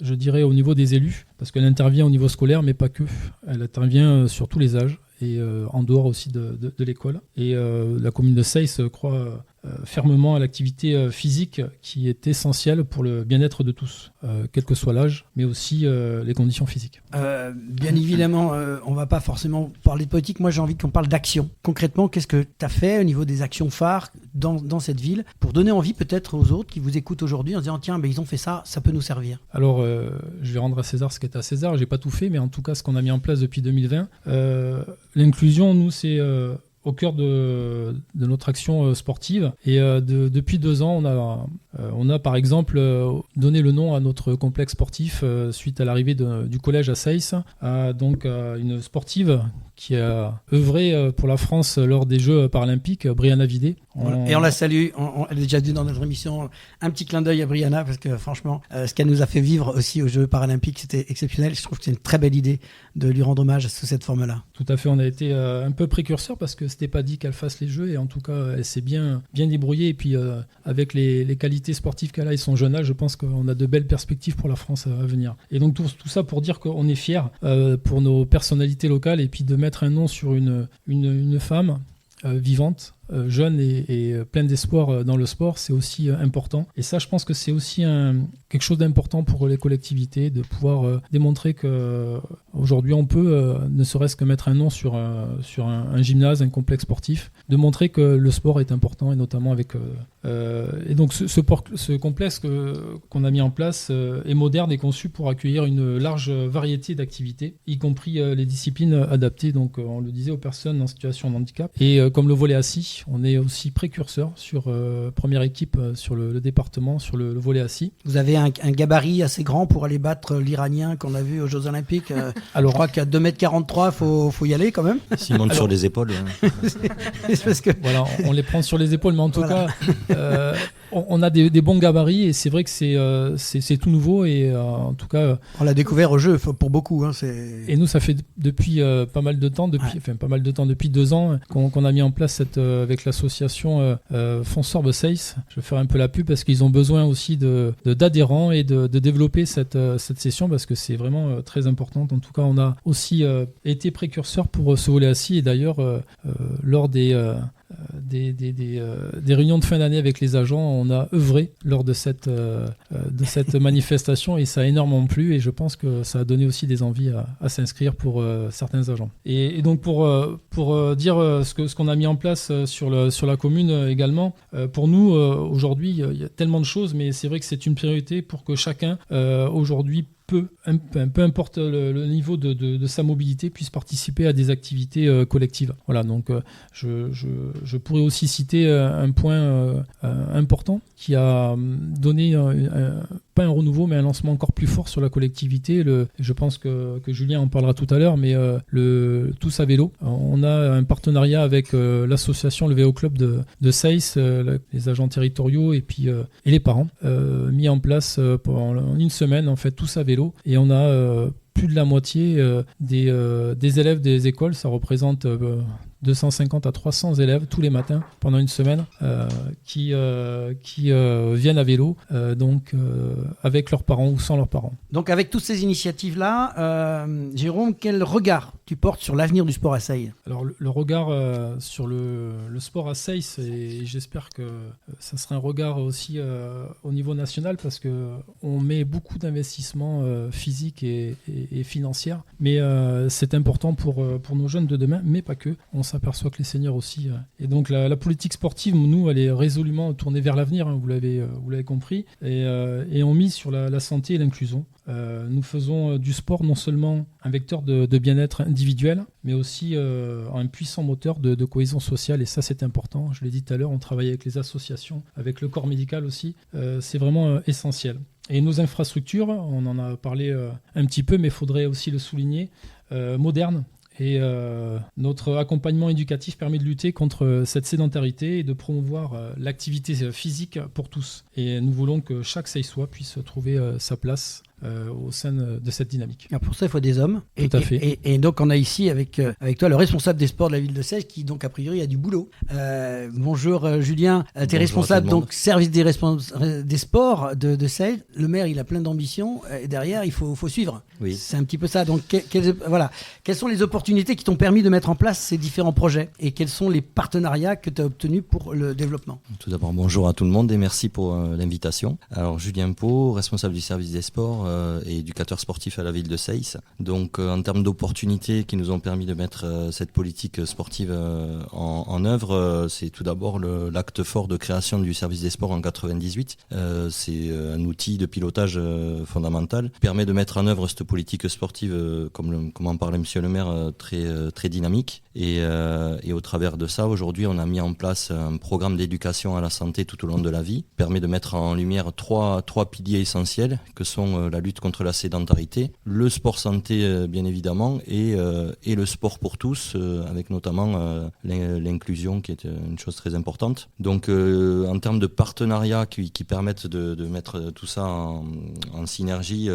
G: je dirais, au niveau des élus, parce qu'elle intervient au niveau scolaire, mais pas que. Elle intervient sur tous les âges et en dehors aussi de l'école. Et la commune de Seille, je crois, fermement à l'activité physique qui est essentielle pour le bien-être de tous, quel que soit l'âge, mais aussi les conditions physiques.
A: Bien évidemment, on ne va pas forcément parler de politique. Moi, j'ai envie qu'on parle d'action. Concrètement, qu'est-ce que tu as fait au niveau des actions phares dans cette ville pour donner envie peut-être aux autres qui vous écoutent aujourd'hui en se disant tiens, ils ont fait ça, ça peut nous servir.
G: Alors, je vais rendre à César ce qui est à César. J'ai pas tout fait, mais en tout cas, ce qu'on a mis en place depuis 2020, l'inclusion, nous, c'est au cœur de notre action sportive. Et depuis 2 ans, on a par exemple donné le nom à notre complexe sportif suite à l'arrivée du collège à Seyss, donc une sportive qui a œuvré pour la France lors des Jeux paralympiques, Brianna Vidé.
A: Et on la salue, on l'a déjà dit dans notre émission, un petit clin d'œil à Brianna, parce que franchement, ce qu'elle nous a fait vivre aussi aux Jeux paralympiques, c'était exceptionnel. Je trouve que c'est une très belle idée de lui rendre hommage sous cette forme-là.
G: Tout à fait, on a été un peu précurseur parce que c'était pas dit qu'elle fasse les Jeux, et en tout cas, elle s'est bien débrouillée, et puis avec les qualités sportives qu'elle a et son jeune âge, je pense qu'on a de belles perspectives pour la France à venir. Et donc tout ça pour dire qu'on est fiers pour nos personnalités locales, et puis de mettre un nom sur une femme vivante, jeune et pleine d'espoir dans le sport, c'est aussi important. Et ça, je pense que c'est aussi quelque chose d'important pour les collectivités, de pouvoir démontrer qu'aujourd'hui on peut, ne serait-ce que mettre un nom sur un gymnase, un complexe sportif, de montrer que le sport est important, et notamment avec... et donc ce complexe qu'on a mis en place est moderne et conçu pour accueillir une large variété d'activités, y compris les disciplines adaptées, donc on le disait, aux personnes en situation de handicap. Et comme le volley assis, on est aussi précurseur sur première équipe sur le département, sur le volley assis.
A: Vous avez un gabarit assez grand pour aller battre l'Iranien qu'on a vu aux Jeux Olympiques. Alors, je crois qu'à 2,43 m, faut y aller quand même.
H: S'ils montent sur les épaules.
A: C'est parce que...
G: Voilà, on les prend sur les épaules, mais en tout cas, on a des bons gabarits, et c'est vrai que c'est tout nouveau, et en tout cas...
A: On l'a découvert au jeu pour beaucoup. Hein,
G: et nous, ça fait depuis pas mal de temps, depuis 2 ans, qu'on a mis en place avec l'association Fonsorbe Seyss. Je vais faire un peu la pub parce qu'ils ont besoin aussi d'adhérents et de développer cette session, parce que c'est vraiment très important. En tout cas, on a aussi été précurseur pour ce volley assis, et d'ailleurs, lors des réunions de fin d'année avec les agents, on a œuvré lors de cette manifestation, et ça a énormément plu, et je pense que ça a donné aussi des envies à s'inscrire pour certains agents. Et donc pour dire ce qu'on a mis en place sur la commune également, pour nous aujourd'hui il y a tellement de choses, mais c'est vrai que c'est une priorité pour que chacun aujourd'hui peu importe le niveau de sa mobilité, puisse participer à des activités collectives. Voilà, donc je pourrais aussi citer un point important qui a donné pas un renouveau, mais un lancement encore plus fort sur la collectivité. Je pense que Julien en parlera tout à l'heure, mais le Tous à vélo. On a un partenariat avec l'association, le Vélo Club de Seyss, les agents territoriaux et les parents, mis en place pendant une semaine, en fait, Tous à vélo. Et on a plus de la moitié des élèves des écoles, ça représente 250 à 300 élèves tous les matins pendant une semaine qui viennent à vélo, avec leurs parents ou sans leurs parents.
A: Donc avec toutes ces initiatives-là, Jérôme, quel regard tu portes sur l'avenir du sport à Seyss ?
G: Alors le regard sur le sport à Seyss, et j'espère que ça sera un regard aussi au niveau national, parce qu'on met beaucoup d'investissements physiques et financiers, mais c'est important pour nos jeunes de demain, mais pas que. On s'aperçoit que les seniors aussi. Et donc la politique sportive, nous, elle est résolument tournée vers l'avenir, hein, vous l'avez compris, et on mise sur la santé et l'inclusion. Nous faisons du sport non seulement un vecteur de bien-être individuel, mais aussi un puissant moteur de cohésion sociale, et ça c'est important. Je l'ai dit tout à l'heure, on travaille avec les associations, avec le corps médical aussi, c'est vraiment essentiel. Et nos infrastructures, on en a parlé un petit peu, mais il faudrait aussi le souligner, modernes. Et notre accompagnement éducatif permet de lutter contre cette sédentarité et de promouvoir l'activité physique pour tous. Et nous voulons que chaque Seyssois puisse trouver sa place au sein de cette dynamique.
A: Alors pour ça, il faut des hommes.
G: Tout à fait.
A: Et donc, on a ici avec toi le responsable des sports de la ville de Sèche qui, donc, a priori, a du boulot. Bonjour Julien, tu es
H: Bonjour
A: responsable
H: à tout le monde.
A: donc service des sports de Sèche. Le maire, il a plein d'ambitions et derrière, il faut suivre.
H: Oui.
A: C'est un petit peu ça. Donc, quelles sont les opportunités qui t'ont permis de mettre en place ces différents projets et quels sont les partenariats que tu as obtenus pour le développement?
H: Tout d'abord, bonjour à tout le monde et merci pour l'invitation. Alors, Julien Pau, responsable du service des sports et éducateur sportif à la ville de Seyss. Donc, en termes d'opportunités qui nous ont permis de mettre cette politique sportive en œuvre, c'est tout d'abord l'acte fort de création du service des sports en 98. C'est un outil de pilotage fondamental qui permet de mettre en œuvre cette politique sportive, comme en parlait monsieur le maire, très dynamique. Et au travers de ça, aujourd'hui, on a mis en place un programme d'éducation à la santé tout au long de la vie, qui permet de mettre en lumière trois piliers essentiels, que sont la lutte contre la sédentarité, le sport santé bien évidemment, et le sport pour tous, avec notamment l'inclusion qui est une chose très importante. Donc en termes de partenariats qui permettent de mettre tout ça en synergie,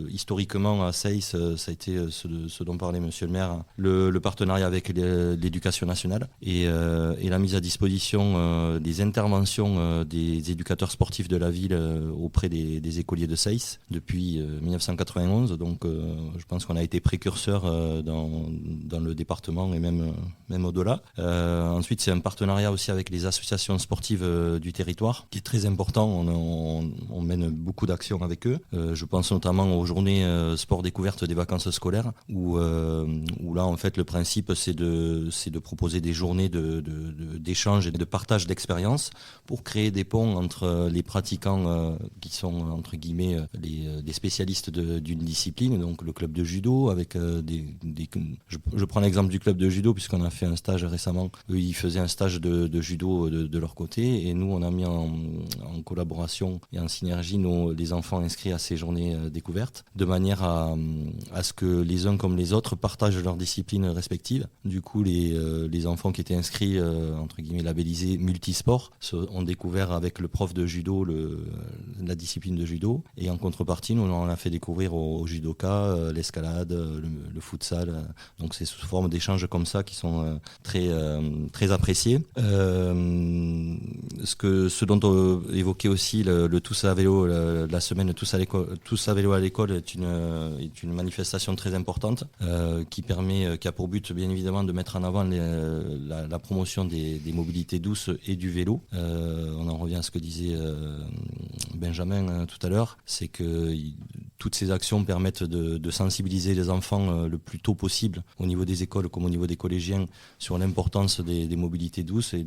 H: historiquement à Seyss, ça a été ce dont parlait monsieur le maire, le partenariat avec l'éducation nationale et la mise à disposition des interventions des éducateurs sportifs de la ville auprès des écoliers de Seyss depuis 1991. Donc je pense qu'on a été précurseur dans le département et même au-delà. Ensuite, c'est un partenariat aussi avec les associations sportives du territoire qui est très important. On mène beaucoup d'actions avec eux. Je pense notamment aux journées sport découverte des vacances scolaires où là en fait le principe c'est de proposer des journées d'échange et de partage d'expériences pour créer des ponts entre les pratiquants qui sont entre guillemets des spécialistes d'une discipline, donc le club de judo avec je prends l'exemple du club de judo puisqu'on a fait un stage récemment. Eux, ils faisaient un stage de judo de leur côté et nous on a mis en collaboration et en synergie les enfants inscrits à ces journées découvertes de manière à ce que les uns comme les autres partagent leurs disciplines respectives. Du coup, les enfants qui étaient inscrits, entre guillemets, labellisés multisports, ont découvert avec le prof de judo la discipline de judo. Et en contrepartie, nous, on a fait découvrir aux judokas l'escalade, le futsal. Donc, c'est sous forme d'échanges comme ça qui sont très appréciés. Ce dont évoquait aussi le Tous à vélo, la semaine Tous à vélo à l'école est une manifestation très importante qui a pour but bien évidemment de mettre en avant la promotion des mobilités douces et du vélo. On en revient à ce que disait Benjamin tout à l'heure, c'est que toutes ces actions permettent de sensibiliser les enfants le plus tôt possible au niveau des écoles comme au niveau des collégiens sur l'importance des mobilités douces et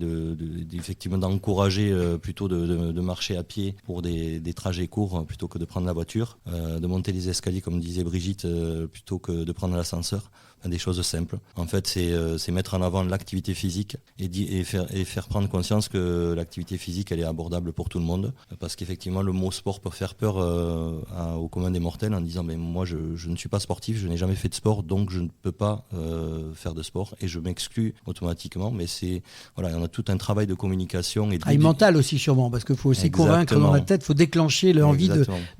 H: effectivement d'encourager plutôt de marcher à pied pour des trajets courts plutôt que de prendre la voiture, de monter les escaliers comme disait Brigitte plutôt que de prendre l'ascenseur. Des choses simples. En fait, c'est mettre en avant l'activité physique et faire prendre conscience que l'activité physique, elle est abordable pour tout le monde. Parce qu'effectivement, le mot sport peut faire peur au commun des mortels en disant mais moi, je ne suis pas sportif, je n'ai jamais fait de sport, donc je ne peux pas faire de sport et je m'exclus automatiquement. Mais on a tout un travail de communication et
A: mental aussi sûrement, parce qu'il faut aussi convaincre dans la tête, il faut déclencher l'envie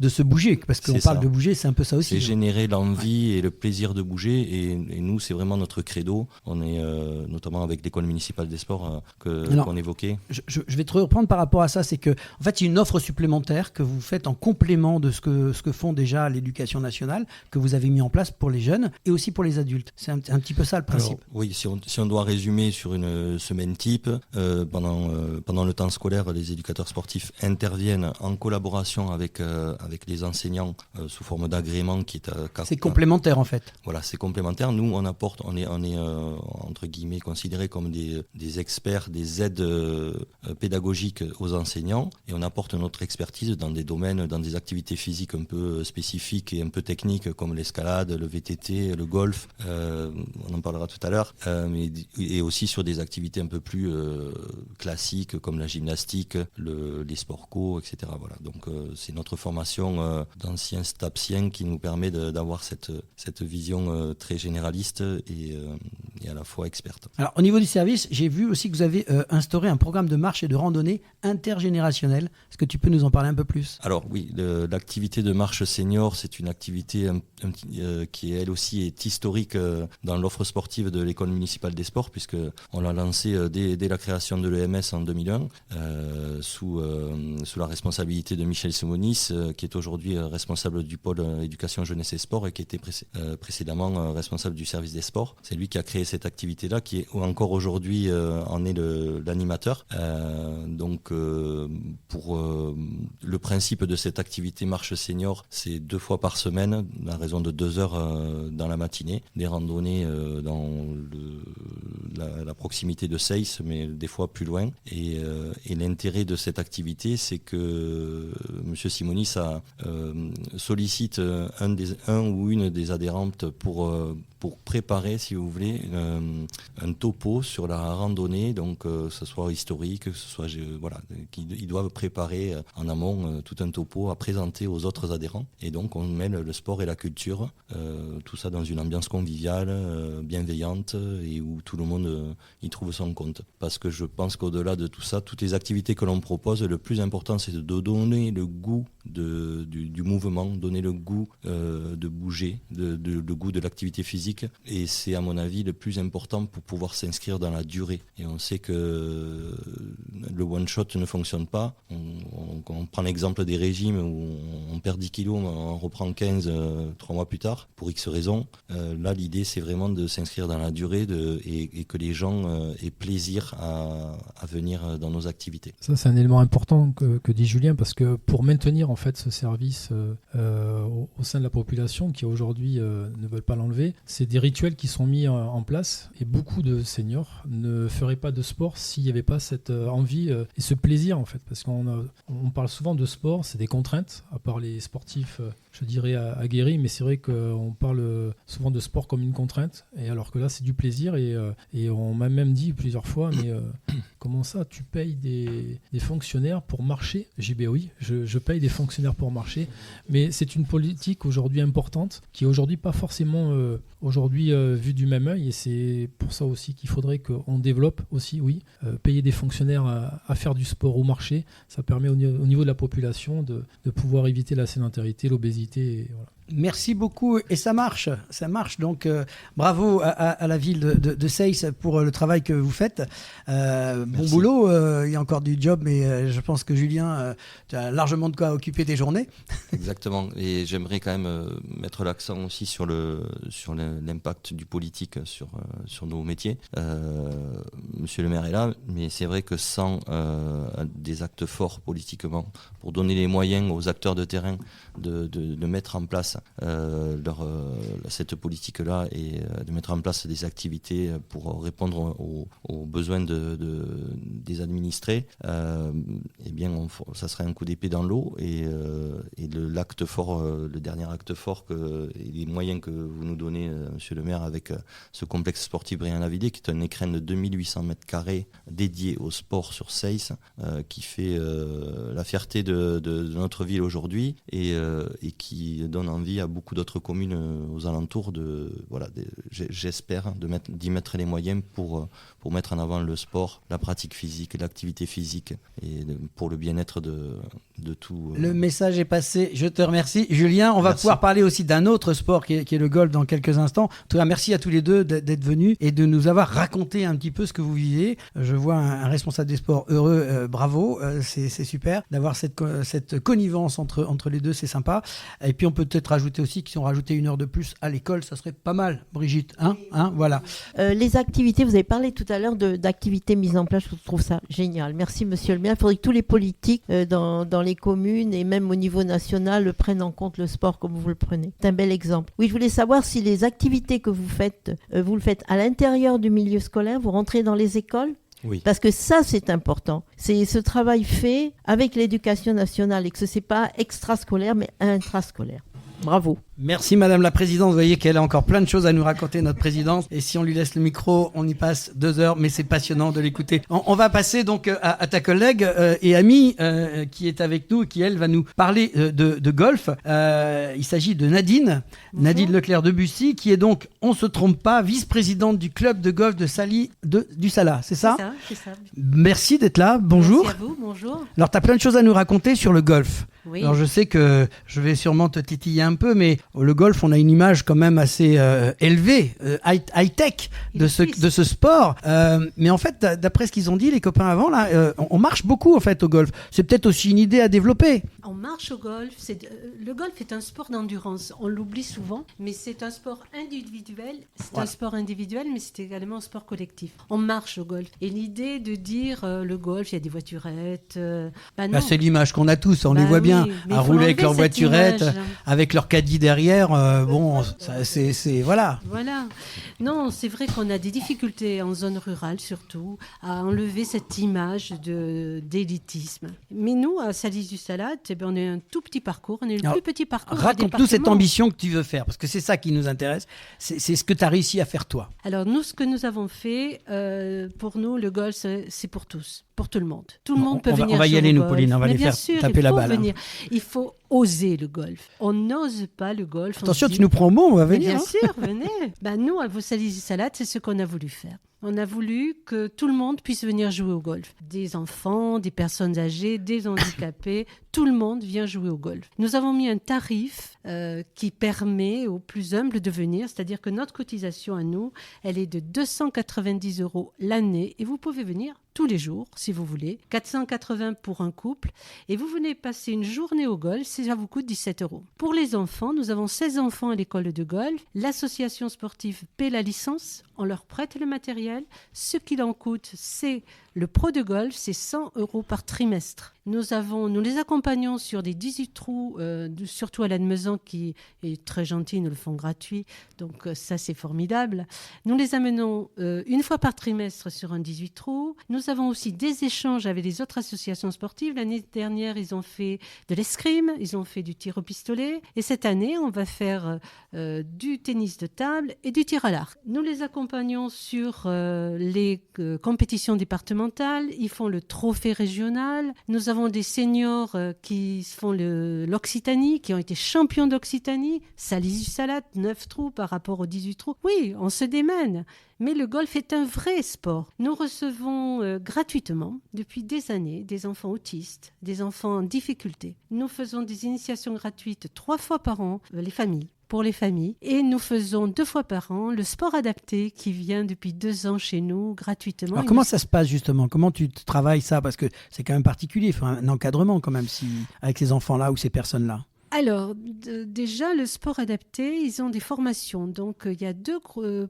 A: de se bouger, parce qu'on parle de bouger, c'est un peu ça aussi.
H: C'est générer l'envie et le plaisir de bouger et nous, c'est vraiment notre credo. On est notamment avec l'école municipale des sports qu'on évoquait.
A: Je vais te reprendre par rapport à ça. C'est que, en fait, il y a une offre supplémentaire que vous faites en complément de ce que font déjà l'éducation nationale, que vous avez mis en place pour les jeunes et aussi pour les adultes. C'est un petit peu ça le principe.
H: Alors, oui, si on doit résumer sur une semaine type, pendant le temps scolaire, les éducateurs sportifs interviennent en collaboration avec les enseignants sous forme d'agrément qui est
A: c'est complémentaire en fait.
H: Voilà, c'est complémentaire. Nous, on est entre guillemets considérés comme des experts, des aides pédagogiques aux enseignants et on apporte notre expertise dans des domaines, dans des activités physiques un peu spécifiques et un peu techniques comme l'escalade, le VTT, le golf, on en parlera tout à l'heure, et aussi sur des activités un peu plus classiques comme la gymnastique, les sports co, etc. Voilà. Donc c'est notre formation d'anciens STAPsiens qui nous permet d'avoir cette vision très généraliste et à la fois experte.
A: Alors, au niveau du service, j'ai vu aussi que vous avez instauré un programme de marche et de randonnée intergénérationnel. Est-ce que tu peux nous en parler un peu plus ?
H: Alors oui, l'activité de marche senior, c'est une activité qui elle aussi est historique dans l'offre sportive de l'école municipale des sports, puisque on l'a lancée dès la création de l'EMS en 2001, sous la responsabilité de Michel Simonis, qui est aujourd'hui responsable du pôle éducation, jeunesse et sport et qui était précédemment responsable du service des sports. C'est lui qui a créé cette activité-là, qui est encore aujourd'hui en est l'animateur. Donc pour le principe de cette activité marche senior, c'est 2 fois par semaine, à raison de 2 heures dans la matinée, des randonnées dans la proximité de Seyss, mais des fois plus loin. Et l'intérêt de cette activité, c'est que M. Simonis sollicite un ou une des adhérentes pour préparer, si vous voulez, un topo sur la randonnée, donc que ce soit historique, que ce soit ils doivent préparer en amont tout un topo à présenter aux autres adhérents. Et donc on mêle le sport et la culture, tout ça dans une ambiance conviviale, bienveillante, et où tout le monde y trouve son compte. Parce que je pense qu'au-delà de tout ça, toutes les activités que l'on propose, le plus important, c'est de donner le goût du mouvement, donner le goût de bouger, le goût de l'activité physique. Et c'est à mon avis le plus important pour pouvoir s'inscrire dans la durée. Et on sait que le one-shot ne fonctionne pas. On prend l'exemple des régimes où on perd 10 kilos, on reprend 15 3 mois plus tard, pour X raisons. Là, l'idée, c'est vraiment de s'inscrire dans la durée et que les gens aient plaisir à venir dans nos activités.
G: Ça, c'est un élément important que dit Julien, parce que pour maintenir en fait ce service au sein de la population qui aujourd'hui ne veulent pas l'enlever, c'est des rituels qui sont mis en place, et beaucoup de seniors ne feraient pas de sport s'il n'y avait pas cette envie et ce plaisir en fait, parce qu'on parle souvent de sport, c'est des contraintes, à part les sportifs je dirais aguerris, mais c'est vrai qu'on parle souvent de sport comme une contrainte, et alors que là c'est du plaisir, et on m'a même dit plusieurs fois, mais comment ça, tu payes des fonctionnaires pour marcher ? J'ai dit oui, je paye des fonctionnaires pour marcher, mais c'est une politique aujourd'hui importante, qui est aujourd'hui pas forcément vue du même œil, et c'est pour ça aussi qu'il faudrait qu'on développe aussi, payer des fonctionnaires à faire du sport ou marcher. Ça permet au niveau de la population de pouvoir éviter la sédentarité, l'obésité, et voilà.
A: Merci beaucoup, et ça marche, donc bravo à la ville de Seyss pour le travail que vous faites. Bon boulot, il y a encore du job, mais je pense que Julien, tu as largement de quoi occuper tes journées.
H: Exactement, et j'aimerais quand même mettre l'accent aussi sur l'impact du politique sur nos métiers. Monsieur le maire est là, mais c'est vrai que sans des actes forts politiquement, pour donner les moyens aux acteurs de terrain de mettre en place cette politique-là, et de mettre en place des activités pour répondre aux besoins des administrés, eh bien ça serait un coup d'épée dans l'eau, et l'acte fort, le dernier acte fort et les moyens que vous nous donnez, monsieur le maire, avec ce complexe sportif Brian-Lavilliers, qui est un écrin de 2800 m² dédié au sport sur Seyss, qui fait la fierté de notre ville aujourd'hui, et qui donne envie à beaucoup d'autres communes aux alentours j'espère d'y mettre les moyens pour mettre en avant le sport, la pratique physique, l'activité physique, et pour le bien-être de tout.
A: Le message est passé, je te remercie. Julien, on va pouvoir parler aussi d'un autre sport qui est le golf dans quelques instants. En tout cas, merci à tous les deux d'être venus et de nous avoir raconté un petit peu ce que vous vivez. Je vois un responsable des sports heureux, bravo, c'est super d'avoir cette connivence entre les deux, c'est sympa. Et puis on peut peut-être rajouter aussi qu'ils ont rajouté 1 heure de plus à l'école, ça serait pas mal, Brigitte, voilà.
E: Les activités, vous avez parlé tout à l'heure d'activités mises en place, je trouve ça génial. Merci monsieur le maire. Il faudrait que tous les politiques dans les communes et même au niveau national prennent en compte le sport comme vous le prenez. C'est un bel exemple. Oui, je voulais savoir si les activités que vous faites, vous le faites à l'intérieur du milieu scolaire, vous rentrez dans les écoles ?
H: Oui.
E: Parce que ça, c'est important. C'est ce travail fait avec l'éducation nationale, et que ce n'est pas extrascolaire, mais intrascolaire.
B: Bravo.
A: Merci Madame la Présidente, vous voyez qu'elle a encore plein de choses à nous raconter, notre Présidente, et si on lui laisse le micro, on y passe 2 heures, mais c'est passionnant de l'écouter. On va passer donc à ta collègue et amie qui est avec nous et qui elle va nous parler de golf. Il s'agit de Nadine,
I: Bonjour.
A: Nadine Leclerc-Debussy, qui est donc, on se trompe pas, vice-présidente du club de golf de du Salat, c'est ça?
I: C'est ça.
A: Merci d'être là, bonjour.
I: Merci à vous, bonjour.
A: Alors tu as plein de choses à nous raconter sur le golf.
I: Oui.
A: Alors je sais que je vais sûrement te titiller un peu, mais le golf, on a une image quand même assez élevée, high-tech de ce sport. Mais en fait, d'après ce qu'ils ont dit, les copains avant, là, on marche beaucoup en fait au golf. C'est peut-être aussi une idée à développer.
I: On marche au golf. Le golf est un sport d'endurance. On l'oublie souvent, mais c'est un sport individuel. C'est un sport individuel, mais c'est également un sport collectif. On marche au golf. Et l'idée de dire le golf, il y a des voiturettes. Non.
A: C'est l'image qu'on a tous. On les voit bien à rouler avec leur voiturette, avec leur caddie derrière. C'est voilà.
I: Voilà. Non, c'est vrai qu'on a des difficultés en zone rurale surtout à enlever cette image d'élitisme. Mais nous, à Salis-du-Salat, on est un tout petit parcours. On est le plus petit parcours.
A: Raconte-nous cette ambition que tu veux faire, parce que c'est ça qui nous intéresse. C'est ce que tu as réussi à faire toi.
I: Alors nous, ce que nous avons fait, pour nous, le golf, c'est pour tous. Pour tout le monde. Tout le monde peut venir.
A: On va y aller, nous, Pauline. On va les faire taper la balle.
I: Il faut oser le golf. On n'ose pas le golf.
A: Attention, tu nous prends au mot, on va venir.
I: Bien sûr, venez. Nous, à vos Salis-du-Salat, c'est ce qu'on a voulu faire. On a voulu que tout le monde puisse venir jouer au golf. Des enfants, des personnes âgées, des handicapés, tout le monde vient jouer au golf. Nous avons mis un tarif qui permet aux plus humbles de venir, c'est-à-dire que notre cotisation à nous, elle est de 290 € l'année et vous pouvez venir tous les jours, si vous voulez. 480 pour un couple. Et vous venez passer une journée au golf, ça vous coûte 17 €. Pour les enfants, nous avons 16 enfants à l'école de golf. L'association sportive paie la licence, on leur prête le matériel. Ce qu'il en coûte, c'est le pro de golf, c'est 100 € par trimestre. Nous les accompagnons sur des 18 trous, surtout à l'Admezan qui est très gentil, nous le font gratuit. Donc ça, c'est formidable. Nous les amenons une fois par trimestre sur un 18 trous. Nous avons aussi des échanges avec les autres associations sportives. L'année dernière, ils ont fait de l'escrime, ils ont fait du tir au pistolet. Et cette année, on va faire du tennis de table et du tir à l'arc. Nous les accompagnons sur les compétitions départementales. Ils font le trophée régional. Nous avons des seniors qui font l'Occitanie, qui ont été champions d'Occitanie. Salis-du-Salat, 9 trous par rapport aux 18 trous. Oui, on se démène. Mais le golf est un vrai sport. Nous recevons gratuitement, depuis des années, des enfants autistes, des enfants en difficulté. Nous faisons des initiations gratuites 3 fois par an, pour les familles. Et nous faisons 2 fois par an le sport adapté qui vient depuis 2 ans chez nous gratuitement.
A: Alors comment ça se passe justement? Comment tu travailles ça? Parce que c'est quand même particulier, il faut un encadrement quand même avec ces enfants-là ou ces personnes-là.
I: Alors, déjà, le sport adapté, ils ont des formations. Donc, il y a 2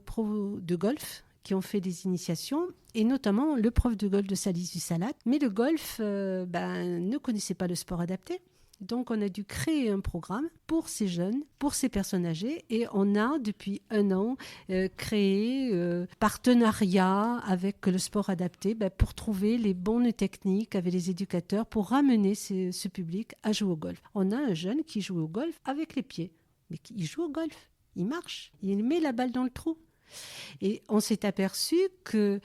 I: pros de golf qui ont fait des initiations, et notamment le prof de golf de Salis-du-Salat. Mais le golf ne connaissait pas le sport adapté. Donc, on a dû créer un programme pour ces jeunes, pour ces personnes âgées. Et on a, depuis 1 an, créé partenariat avec le sport adapté pour trouver les bonnes techniques avec les éducateurs pour ramener ce public à jouer au golf. On a un jeune qui joue au golf avec les pieds. Mais il joue au golf, il marche, il met la balle dans le trou. Et on s'est aperçu que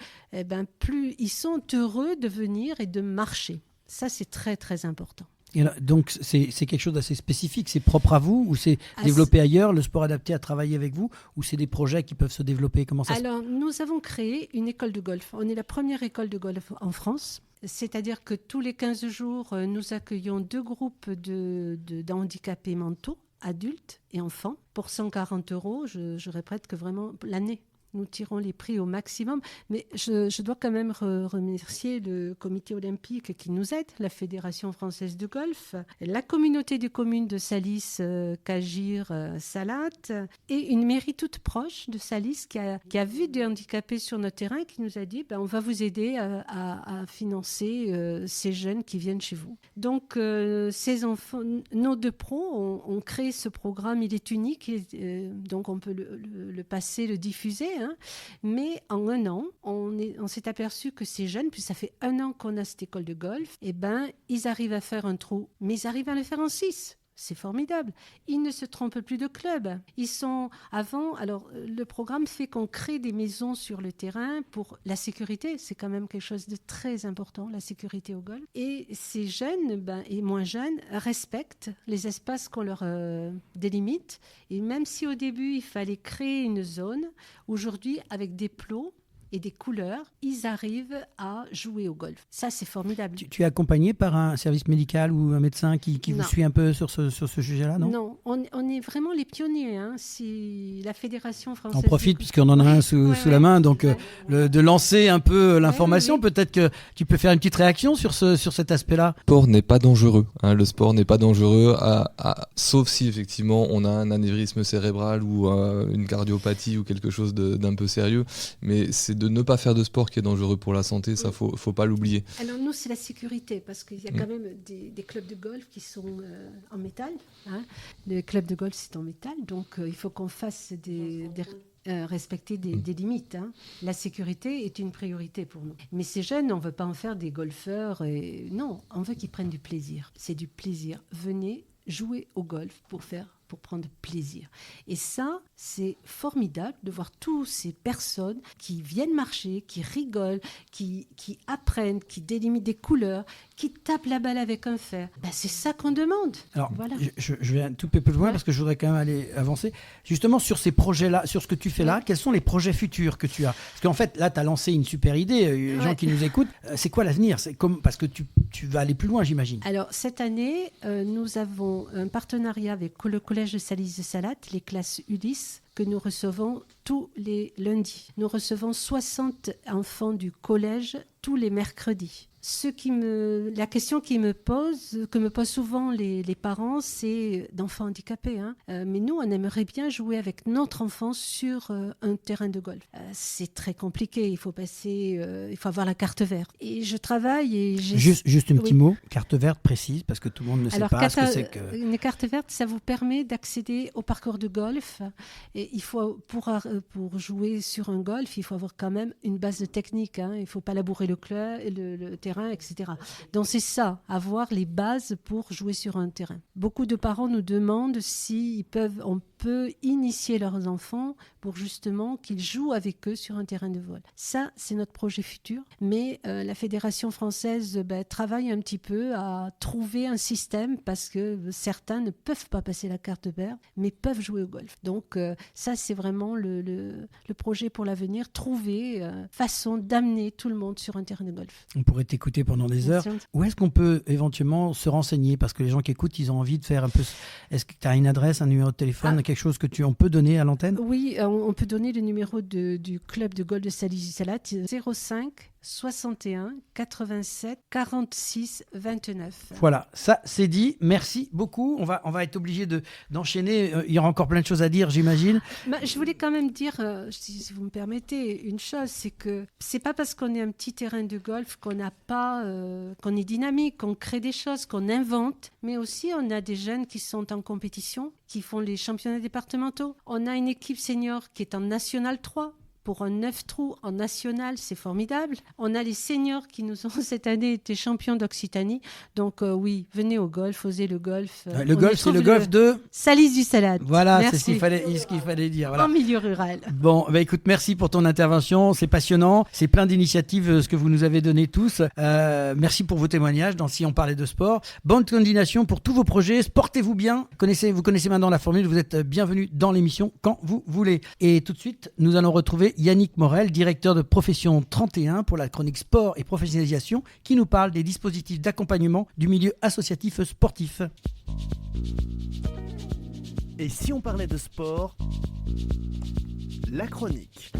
I: plus ils sont heureux de venir et de marcher. Ça, c'est très, très important.
A: Et là, donc c'est quelque chose d'assez spécifique, c'est propre à vous ou c'est développé ailleurs, le sport adapté a travaillé avec vous ou c'est des projets qui peuvent se développer? Comment ça
I: Alors, nous avons créé une école de golf. On est la première école de golf en France. C'est-à-dire que tous les 15 jours, nous accueillons 2 groupes d'handicapés mentaux, adultes et enfants, pour 140 €. Je répète que vraiment l'année. Nous tirons les prix au maximum. Mais je dois quand même remercier le comité olympique qui nous aide, la Fédération française de golf, la communauté de communes de Salis, Cagir, Salat, et une mairie toute proche de Salis qui a vu des handicapés sur notre terrain, qui nous a dit on va vous aider à financer ces jeunes qui viennent chez vous. Donc, ces enfants, nos 2 pros ont créé ce programme. Il est unique, donc on peut le passer, le diffuser. Mais en 1 an, on s'est aperçu que ces jeunes, puis ça fait 1 an qu'on a cette école de golf, ils arrivent à faire un trou, mais ils arrivent à le faire en 6. c'est formidable. Ils ne se trompent plus de club. Ils sont avant. Alors, le programme fait qu'on crée des maisons sur le terrain pour la sécurité. C'est quand même quelque chose de très important, la sécurité au golf. Et ces jeunes et moins jeunes respectent les espaces qu'on leur délimite. Et même si au début, il fallait créer une zone, aujourd'hui, avec des plots et des couleurs, ils arrivent à jouer au golf. Ça, c'est formidable.
A: Tu es accompagné par un service médical ou un médecin qui vous suit un peu sur ce sujet-là, non?
I: Non, on est vraiment les pionniers. Si la Fédération française...
A: On profite puisqu'on en a un sous la main, donc de lancer un peu l'information. Peut-être que tu peux faire une petite réaction sur cet aspect-là.
F: Le sport n'est pas dangereux. Le sport n'est pas dangereux, sauf si effectivement on a un anévrisme cérébral ou une cardiopathie ou quelque chose d'un peu sérieux. Mais c'est de ne pas faire de sport qui est dangereux pour la santé, ça faut pas l'oublier.
I: Alors nous, c'est la sécurité, parce qu'il y a quand même des clubs de golf qui sont en métal. Le club de golf, c'est en métal, donc il faut qu'on fasse respecter des limites. La sécurité est une priorité pour nous. Mais ces jeunes, on ne veut pas en faire des golfeurs. Non, on veut qu'ils prennent du plaisir. C'est du plaisir. Venez jouer au golf pour prendre plaisir. Et ça, c'est formidable de voir toutes ces personnes qui viennent marcher, qui rigolent, qui apprennent, qui délimitent des couleurs, qui tapent la balle avec un fer. C'est ça qu'on demande.
A: Alors,
I: voilà.
A: je vais un tout petit peu plus loin parce que je voudrais quand même aller avancer. Justement, sur ces projets-là, sur ce que tu fais là, quels sont les projets futurs que tu as? Parce qu'en fait, là, tu as lancé une super idée. Les gens qui nous écoutent, c'est quoi l'avenir? Parce que tu vas aller plus loin, j'imagine.
I: Alors, cette année, nous avons un partenariat avec le collège de Salis-de-Salath, les classes Ulysse, que nous recevons tous les lundis. Nous recevons 60 enfants du collège tous les mercredis. La question que me posent souvent les parents, c'est d'enfants handicapés. Mais nous, on aimerait bien jouer avec notre enfant sur un terrain de golf. C'est très compliqué. Il faut avoir la carte verte. Et je travaille et j'ai...
A: Juste un petit mot, carte verte précise, parce que tout le monde ne sait pas ce que c'est que...
I: Une carte verte, ça vous permet d'accéder au parcours de golf. Et il faut, pour jouer sur un golf, il faut avoir quand même une base de technique. Il ne faut pas labourer le terrain, etc. Donc c'est ça, avoir les bases pour jouer sur un terrain. Beaucoup de parents nous demandent si on peut initier leurs enfants pour justement qu'ils jouent avec eux sur un terrain de vol. Ça, c'est notre projet futur. Mais la Fédération française travaille un petit peu à trouver un système parce que certains ne peuvent pas passer la carte verte, mais peuvent jouer au golf. Donc ça, c'est vraiment le projet pour l'avenir, trouver façon d'amener tout le monde sur un terrain de golf.
A: On pourrait t'écouter pendant des heures. Où est-ce qu'on peut éventuellement se renseigner? Parce que les gens qui écoutent, ils ont envie de faire un peu... Est-ce que tu as une adresse, un numéro de téléphone, quelque chose que on peut donner à l'antenne?
I: Oui, on peut donner le numéro du club de golf de Salis-du-Salath, 05 61 87 46 29.
A: Voilà, ça c'est dit. Merci beaucoup. On va être obligé d'enchaîner. Il y aura encore plein de choses à dire, j'imagine.
I: Je voulais quand même dire, si vous me permettez, une chose, c'est que c'est pas parce qu'on est un petit terrain de golf qu'on est dynamique, qu'on crée des choses, qu'on invente, mais aussi on a des jeunes qui sont en compétition, qui font les championnats départementaux. On a une équipe senior qui est en National 3. Pour un 9 trous en national, c'est formidable. On a les seniors qui nous ont cette année été champions d'Occitanie. Donc oui, venez au golf, osez le golf.
A: Le golf, c'est le golf de
I: Salis-du-Salath.
A: Voilà,
I: merci.
A: C'est ce qu'il fallait dire. Voilà.
I: En milieu rural.
A: Bon, écoute, merci pour ton intervention. C'est passionnant. C'est plein d'initiatives, ce que vous nous avez donné tous. Merci pour vos témoignages dans Si on parlait de sport. Bonne continuation pour tous vos projets. Portez-vous bien. Vous connaissez maintenant la formule. Vous êtes bienvenus dans l'émission quand vous voulez. Et tout de suite, nous allons retrouver Yannick Morel, directeur de Profession 31 pour la chronique sport et professionnalisation, qui nous parle des dispositifs d'accompagnement du milieu associatif sportif.
D: Et si on parlait de sport, la chronique.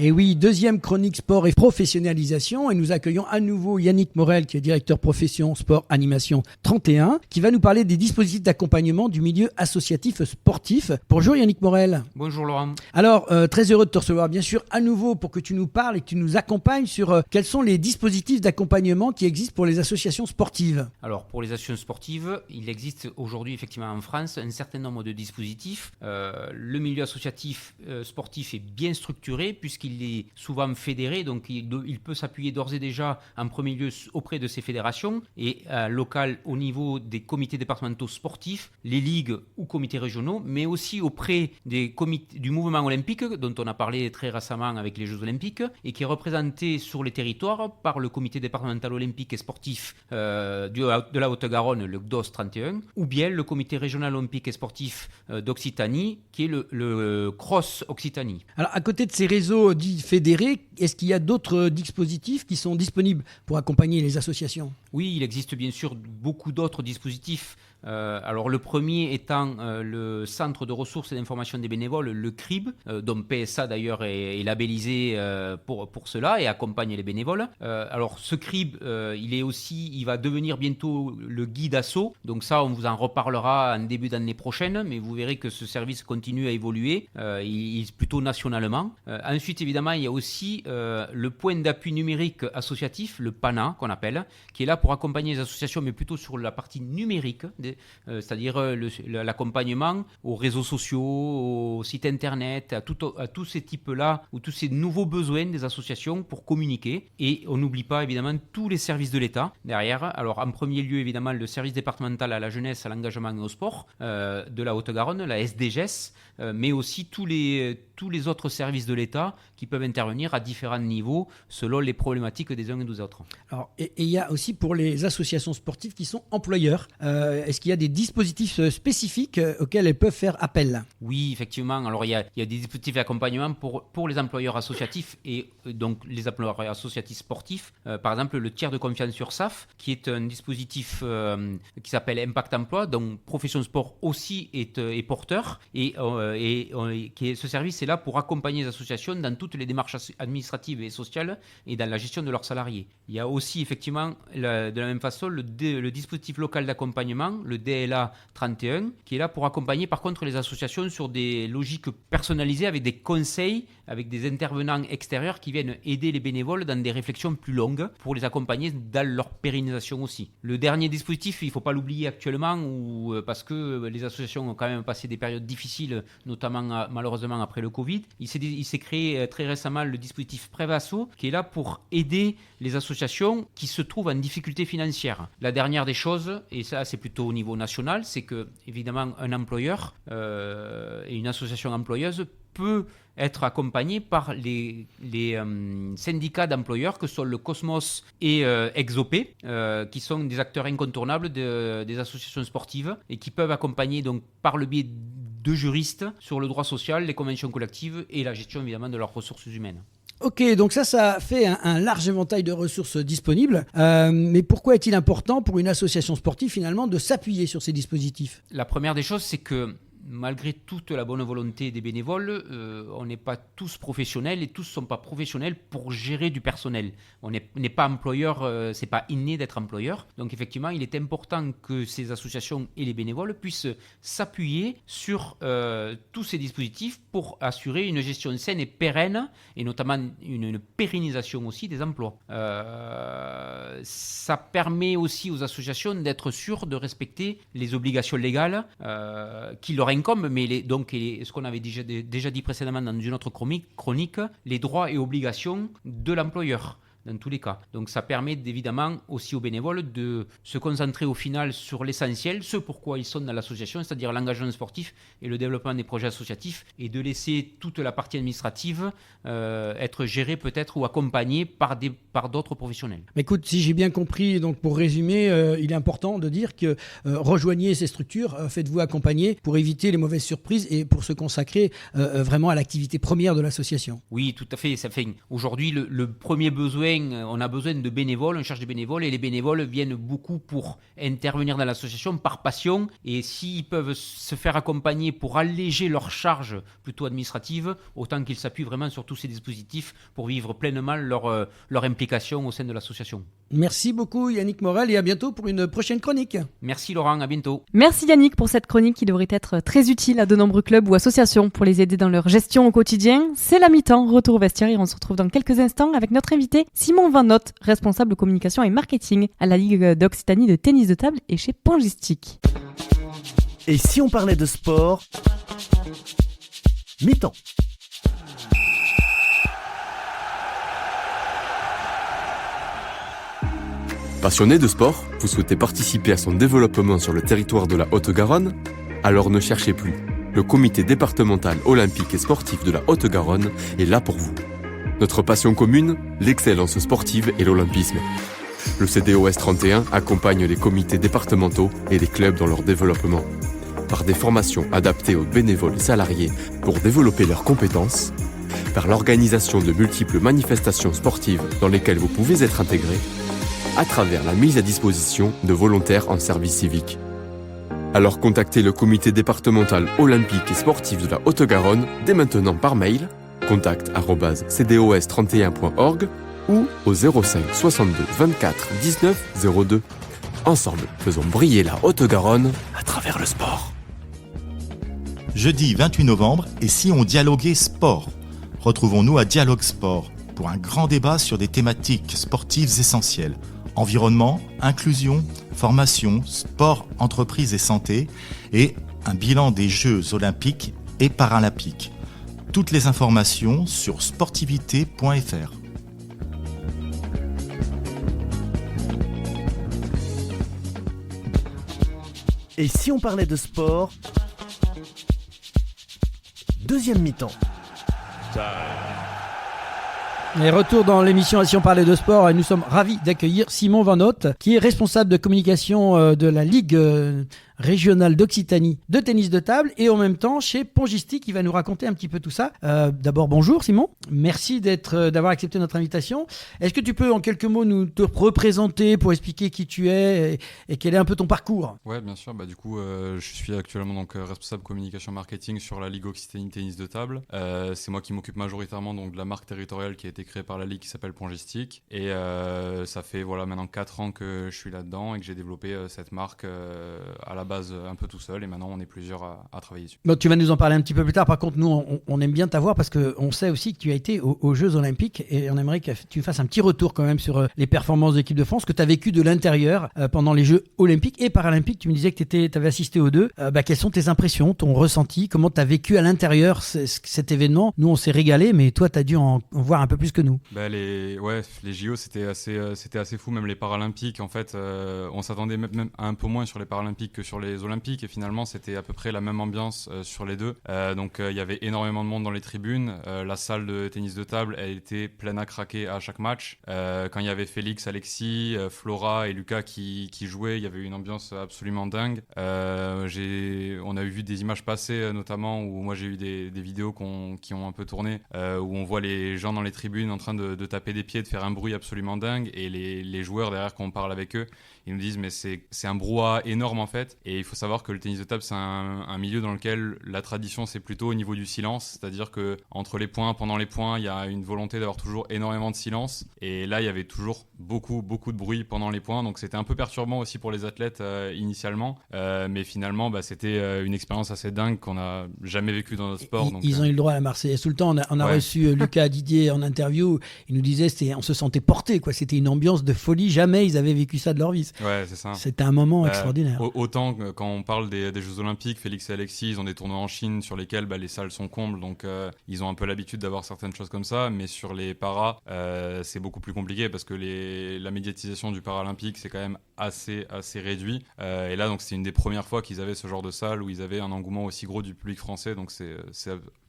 A: Et oui, deuxième chronique sport et professionnalisation, et nous accueillons à nouveau Yannick Morel, qui est directeur profession sport animation 31, qui va nous parler des dispositifs d'accompagnement du milieu associatif sportif. Bonjour Yannick Morel.
J: Bonjour Laurent.
A: Alors, très heureux de te recevoir bien sûr à nouveau pour que tu nous parles et que tu nous accompagnes sur quels sont les dispositifs d'accompagnement qui existent pour les associations sportives.
J: Alors, pour les associations sportives, il existe aujourd'hui effectivement en France un certain nombre de dispositifs. Le milieu associatif sportif est bien structuré puisqu'il qu'il est souvent fédéré, donc il peut s'appuyer d'ores et déjà en premier lieu auprès de ces fédérations et local au niveau des comités départementaux sportifs, les ligues ou comités régionaux, mais aussi auprès des comités du mouvement olympique dont on a parlé très récemment avec les Jeux olympiques et qui est représenté sur les territoires par le comité départemental olympique et sportif de la Haute-Garonne, le GDOS 31, ou bien le comité régional olympique et sportif d'Occitanie, qui est le CROSS Occitanie.
A: Alors, à côté de ces réseaux dits fédérés, est-ce qu'il y a d'autres dispositifs qui sont disponibles pour accompagner les associations ?
J: Oui, il existe bien sûr beaucoup d'autres dispositifs. Alors le premier étant le Centre de ressources et d'information des bénévoles, le CRIB, dont PSA d'ailleurs est labellisé pour cela et accompagne les bénévoles. Alors ce CRIB, il va devenir bientôt le guide ASSO, donc ça on vous en reparlera en début d'année prochaine, mais vous verrez que ce service continue à évoluer, il est plutôt nationalement. Ensuite évidemment il y a aussi le point d'appui numérique associatif, le PANA qu'on appelle, qui est là pour accompagner les associations mais plutôt sur la partie numérique, c'est-à-dire l'accompagnement aux réseaux sociaux, aux sites internet, à tous ces types-là ou tous ces nouveaux besoins des associations pour communiquer. Et on n'oublie pas évidemment tous les services de l'État derrière. Alors en premier lieu évidemment le service départemental à la jeunesse, à l'engagement et au sport de la Haute-Garonne, la SDGES, mais aussi tous les autres services de l'État qui peuvent intervenir à différents niveaux selon les problématiques des uns et des autres. Alors,
A: et il y a aussi pour les associations sportives qui sont employeurs, est-ce qu'il y a des dispositifs spécifiques auxquels elles peuvent faire appel ?
J: Oui, effectivement. Alors il y a des dispositifs d'accompagnement pour les employeurs associatifs et donc les employeurs associatifs sportifs. Par exemple, le tiers de confiance URSAF, qui est un dispositif qui s'appelle Impact Emploi, dont Profession Sport aussi est porteur et ce service est là pour accompagner les associations dans toutes les démarches administratives et sociales et dans la gestion de leurs salariés. Il y a aussi effectivement de la même façon le dispositif local d'accompagnement, le DLA 31, qui est là pour accompagner par contre les associations sur des logiques personnalisées avec des conseils, avec des intervenants extérieurs qui viennent aider les bénévoles dans des réflexions plus longues pour les accompagner dans leur pérennisation aussi. Le dernier dispositif, il ne faut pas l'oublier actuellement parce que les associations ont quand même passé des périodes difficiles, notamment malheureusement après le Covid. Il s'est créé très récemment le dispositif Prévasso qui est là pour aider les associations qui se trouvent en difficulté financière. La dernière des choses, et ça c'est plutôt au niveau national, c'est que évidemment un employeur et une association employeuse peut être accompagné par les syndicats d'employeurs que sont le Cosmos et Exopé, qui sont des acteurs incontournables des associations sportives et qui peuvent accompagner donc par le biais de juristes sur le droit social, les conventions collectives et la gestion évidemment de leurs ressources humaines.
A: Ok, donc ça fait un large éventail de ressources disponibles. Mais pourquoi est-il important pour une association sportive finalement de s'appuyer sur ces dispositifs ?
J: La première des choses, c'est que malgré toute la bonne volonté des bénévoles, on n'est pas tous professionnels et tous ne sont pas professionnels pour gérer du personnel. On n'est pas employeur, c'est pas inné d'être employeur. Donc effectivement, il est important que ces associations et les bénévoles puissent s'appuyer sur tous ces dispositifs pour assurer une gestion saine et pérenne et notamment une pérennisation aussi des emplois. Ça permet aussi aux associations d'être sûres de respecter les obligations légales qui leur incombe, mais ce qu'on avait déjà dit précédemment dans une autre chronique, les droits et obligations de l'employeur dans tous les cas. Donc ça permet évidemment aussi aux bénévoles de se concentrer au final sur l'essentiel, ce pourquoi ils sont dans l'association, c'est-à-dire l'engagement sportif et le développement des projets associatifs, et de laisser toute la partie administrative être gérée peut-être ou accompagnée par d'autres professionnels.
A: Mais écoute, si j'ai bien compris, donc pour résumer, il est important de dire que rejoignez ces structures, faites-vous accompagner pour éviter les mauvaises surprises et pour se consacrer vraiment à l'activité première de l'association.
J: Oui, tout à fait. Ça fait aujourd'hui le premier besoin. On a besoin de bénévoles, on cherche des bénévoles et les bénévoles viennent beaucoup pour intervenir dans l'association par passion, et s'ils peuvent se faire accompagner pour alléger leurs charges plutôt administratives, autant qu'ils s'appuient vraiment sur tous ces dispositifs pour vivre pleinement leur implication au sein de l'association.
A: Merci beaucoup Yannick Morel et à bientôt pour une prochaine chronique.
J: Merci Laurent, à bientôt.
B: Merci Yannick pour cette chronique qui devrait être très utile à de nombreux clubs ou associations pour les aider dans leur gestion au quotidien. C'est la mi-temps, retour au vestiaire et on se retrouve dans quelques instants avec notre invité Simon Van Notte, responsable communication et marketing à la Ligue d'Occitanie de tennis de table et chez Pongistique.
D: Et si on parlait de sport, mi-temps.
K: Passionné de sport, vous souhaitez participer à son développement sur le territoire de la Haute-Garonne? Alors ne cherchez plus. Le comité départemental olympique et sportif de la Haute-Garonne est là pour vous. Notre passion commune, l'excellence sportive et l'olympisme. Le CDOS 31 accompagne les comités départementaux et les clubs dans leur développement. Par des formations adaptées aux bénévoles et salariés pour développer leurs compétences, par l'organisation de multiples manifestations sportives dans lesquelles vous pouvez être intégré, à travers la mise à disposition de volontaires en service civique. Alors contactez le comité départemental olympique et sportif de la Haute-Garonne dès maintenant par mail contact@cdos31.org ou au 05 62 24 19 02. Ensemble, faisons briller la Haute-Garonne à travers le sport.
L: Jeudi 28 novembre, et si on dialoguait sport? Retrouvons-nous à Dialogue Sport pour un grand débat sur des thématiques sportives essentielles. Environnement, inclusion, formation, sport, entreprise et santé, et un bilan des Jeux olympiques et paralympiques. Toutes les informations sur sportivité.fr.
D: Et si on parlait de sport? Deuxième mi-temps.
A: Et retour dans l'émission Si on parlait de sport, et nous sommes ravis d'accueillir Simon Van Hout, qui est responsable de communication de la Ligue régionale d'Occitanie de tennis de table et en même temps chez Pongistic, qui va nous raconter un petit peu tout ça. D'abord, bonjour Simon, merci d'avoir accepté notre invitation. Est-ce que tu peux en quelques mots nous te représenter pour expliquer qui tu es et quel est un peu ton parcours?
M: Ouais, bien sûr. Du coup, je suis actuellement donc responsable communication marketing sur la Ligue Occitanie tennis de table. C'est moi qui m'occupe majoritairement donc de la marque territoriale qui a été créée par la Ligue, qui s'appelle Pongistic. Et ça fait maintenant 4 ans que je suis là-dedans et que j'ai développé cette marque à la base un peu tout seul, et maintenant on est plusieurs à travailler dessus.
A: Bon, tu vas nous en parler un petit peu plus tard. Par contre, nous on aime bien t'avoir parce qu'on sait aussi que tu as été aux Jeux Olympiques, et on aimerait que tu fasses un petit retour quand même sur les performances de l'équipe de France que tu as vécu de l'intérieur pendant les Jeux Olympiques et Paralympiques. Tu me disais que tu avais assisté aux deux. Quelles sont tes impressions, ton ressenti? Comment tu as vécu à l'intérieur cet événement? Nous on s'est régalé, mais toi tu as dû en voir un peu plus que nous.
M: Les JO c'était assez fou, même les Paralympiques en fait, on s'attendait même un peu moins sur les Paralympiques que sur les Olympiques, et finalement c'était à peu près la même ambiance sur les deux. Donc il y avait énormément de monde dans les tribunes, la salle de tennis de table elle était pleine à craquer à chaque match. Quand il y avait Félix, Alexis, Flora et Lucas qui jouaient, il y avait une ambiance absolument dingue. On a vu des images passer notamment, où moi j'ai eu des vidéos qui ont un peu tourné, où on voit les gens dans les tribunes en train de taper des pieds, de faire un bruit absolument dingue, et les joueurs derrière, quand on parle avec eux, ils nous disent mais c'est un brouhaha énorme en fait. Et il faut savoir que le tennis de table c'est un milieu dans lequel la tradition c'est plutôt au niveau du silence, c'est-à-dire que entre les points, pendant les points, il y a une volonté d'avoir toujours énormément de silence, et là il y avait toujours beaucoup de bruit pendant les points, donc c'était un peu perturbant aussi pour les athlètes initialement, mais finalement c'était une expérience assez dingue qu'on n'a jamais vécue dans notre sport.
A: Ils ont eu le droit à la Marseillaise tout le temps. On a reçu Lucas Didier en interview, il nous disait on se sentait porté, quoi. C'était une ambiance de folie, jamais ils avaient vécu ça de leur vie.
M: Ouais, c'est ça.
A: C'était un moment extraordinaire.
M: Autant quand on parle des Jeux Olympiques, Félix et Alexis, ils ont des tournois en Chine sur lesquels les salles sont combles, donc ils ont un peu l'habitude d'avoir certaines choses comme ça, mais sur les paras, c'est beaucoup plus compliqué parce que la médiatisation du paralympique, c'est quand même assez réduit. Et là, donc, c'est une des premières fois qu'ils avaient ce genre de salle où ils avaient un engouement aussi gros du public français, donc c'est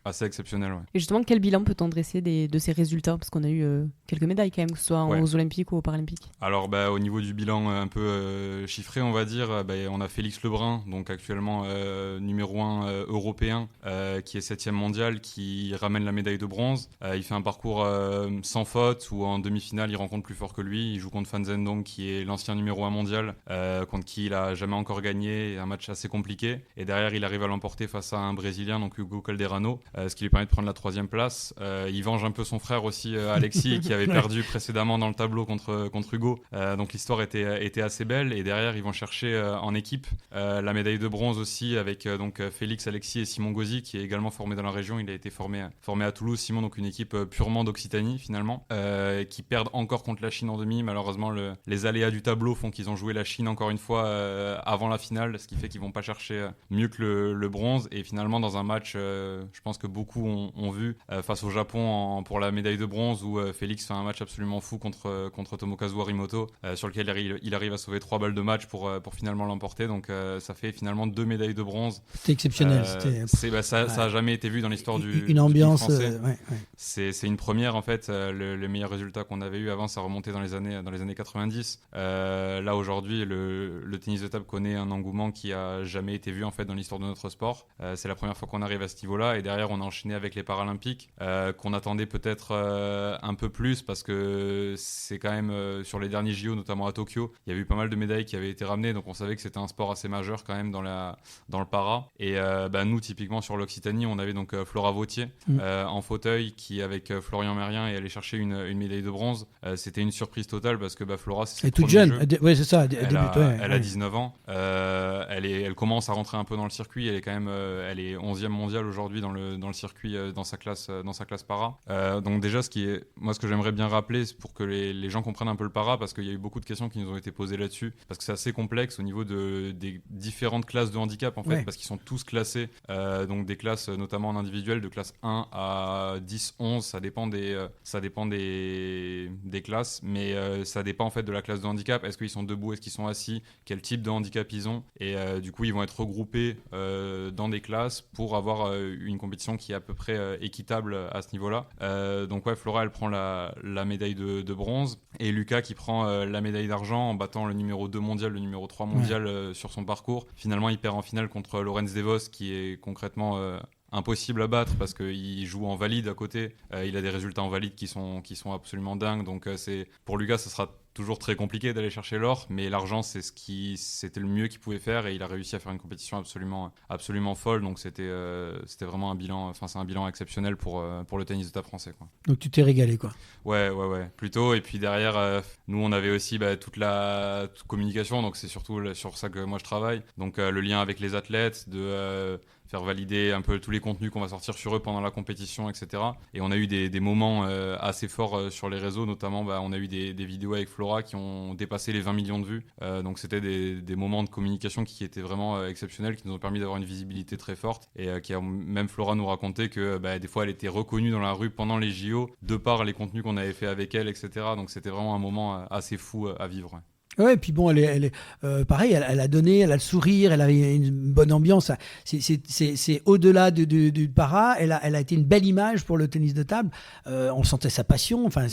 M: assez exceptionnel. Ouais.
B: Et justement, quel bilan peut-on dresser de ces résultats? Parce qu'on a eu quelques médailles quand même, que ce soit aux Olympiques ou aux Paralympiques.
M: Alors, au niveau du bilan un peu chiffré, on va dire, on a Félix Lebrun, donc actuellement numéro 1 européen, qui est 7e mondial, qui ramène la médaille de bronze. Il fait un parcours sans faute, où en demi-finale, il rencontre plus fort que lui. Il joue contre Fan Zhendong, qui est l'ancien numéro 1 mondial, contre qui il a jamais encore gagné, un match assez compliqué. Et derrière, il arrive à l'emporter face à un Brésilien, donc Hugo Calderano, ce qui lui permet de prendre la 3e place. Il venge un peu son frère aussi, Alexis, qui avait perdu précédemment dans le tableau contre Hugo. Donc l'histoire était assez belle. Et derrière, ils vont chercher en équipe la médaille de bronze aussi, avec donc Félix, Alexis et Simon Gauzy, qui est également formé dans la région. Il a été formé à Toulouse. Simon, donc une équipe purement d'Occitanie finalement, qui perdent encore contre la Chine en demi. Malheureusement, les aléas du tableau font qu'ils ont joué la Chine encore une fois avant la finale, ce qui fait qu'ils vont pas chercher mieux que le bronze. Et finalement, dans un match, je pense que beaucoup ont vu face au Japon pour la médaille de bronze où Félix fait un match absolument fou contre Tomokazu Harimoto sur lequel il arrive à sauver 3 balles de match pour finalement l'emporter. Donc ça fait finalement 2 médailles de bronze.
A: C'était exceptionnel.
M: Ça a jamais été vu dans l'histoire du
A: une ambiance
M: français.
A: Ouais.
M: C'est une première en fait. Le meilleur résultat qu'on avait eu avant, ça remontait dans les années 90. Là aujourd'hui, le tennis de table connaît un engouement qui a jamais été vu en fait dans l'histoire de notre sport. C'est la première fois qu'on arrive à ce niveau-là, et derrière on a enchaîné avec les Paralympiques qu'on attendait peut-être un peu plus, parce que c'est quand même sur les derniers JO, notamment à Tokyo, il y avait eu pas mal de médailles qui avaient été ramenées, donc on savait que c'était un sport assez majeur quand même dans le para. Et nous typiquement sur l'Occitanie, on avait donc Flora Vautier en fauteuil qui avec Florian Merlin est allé chercher une médaille de bronze. C'était une surprise totale parce que Flora c'est
A: toute jeune.
M: Ouais,
A: c'est ça.
M: Elle a 19 ans. Elle commence à rentrer un peu dans le circuit. Elle est quand même elle est 11e mondiale aujourd'hui dans le circuit dans sa classe para. Donc déjà ce que j'aimerais bien rappeler, c'est pour que les gens comprennent un peu le para, parce qu'il y a eu beaucoup de questions qui nous ont été posées là-dessus, parce que c'est assez complexe au niveau des différentes classes de handicap en fait, parce qu'ils sont tous classés, donc des classes notamment en individuel de classe 1 à 10, 11, ça dépend des classes, mais ça dépend en fait de la classe de handicap. Est-ce qu'ils sont debout, est-ce qu'ils sont assis, quel type de handicap ils ont, et du coup ils vont être regroupés dans des classes pour avoir une compétition qui est à peu près équitable à ce niveau-là. Donc Flora elle prend la médaille de bronze, et Lucas qui prend la médaille d'argent en battant le numéro 2 mondial, le numéro 3 mondial sur son parcours. Finalement il perd en finale contre Lorenz Devos, qui est concrètement impossible à battre parce qu'il joue en valide à côté. Il a des résultats en valide qui sont absolument dingues. Donc pour Lucas, ça sera toujours très compliqué d'aller chercher l'or, mais l'argent c'était le mieux qu'il pouvait faire, et il a réussi à faire une compétition absolument folle. Donc c'était vraiment c'est un bilan exceptionnel pour le tennis de table français, quoi.
A: Donc tu t'es régalé, quoi.
M: Ouais, plutôt. Et puis derrière, nous on avait aussi toute communication, donc c'est surtout sur ça que moi je travaille. Donc le lien avec les athlètes, de faire valider un peu tous les contenus qu'on va sortir sur eux pendant la compétition, etc. Et on a eu des moments assez forts sur les réseaux, notamment on a eu des vidéos avec Flora qui ont dépassé les 20 millions de vues. Donc c'était des moments de communication qui étaient vraiment exceptionnels, qui nous ont permis d'avoir une visibilité très forte, et même Flora nous racontait que des fois elle était reconnue dans la rue pendant les JO de par les contenus qu'on avait fait avec elle, etc. Donc c'était vraiment un moment assez fou à vivre.
A: Ouais, et puis bon, elle est pareil, elle a donné, elle a le sourire, elle a une bonne ambiance. C'est au-delà du para. Elle a été une belle image pour le tennis de table. On sentait sa passion. Enfin,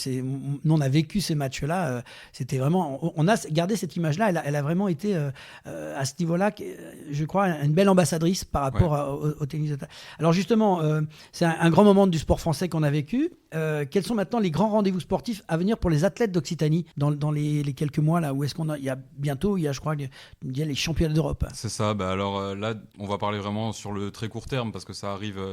A: nous on a vécu ces matchs-là. C'était vraiment, on a gardé cette image-là. Elle a vraiment été à ce niveau-là, je crois, une belle ambassadrice par rapport au tennis de table. Alors justement, c'est un grand moment du sport français qu'on a vécu. Quels sont maintenant les grands rendez-vous sportifs à venir pour les athlètes d'Occitanie dans les quelques mois là, où est-ce il y a bientôt, je crois, il y a les championnats d'Europe.
M: C'est ça. Alors là, on va parler vraiment sur le très court terme, parce que ça arrive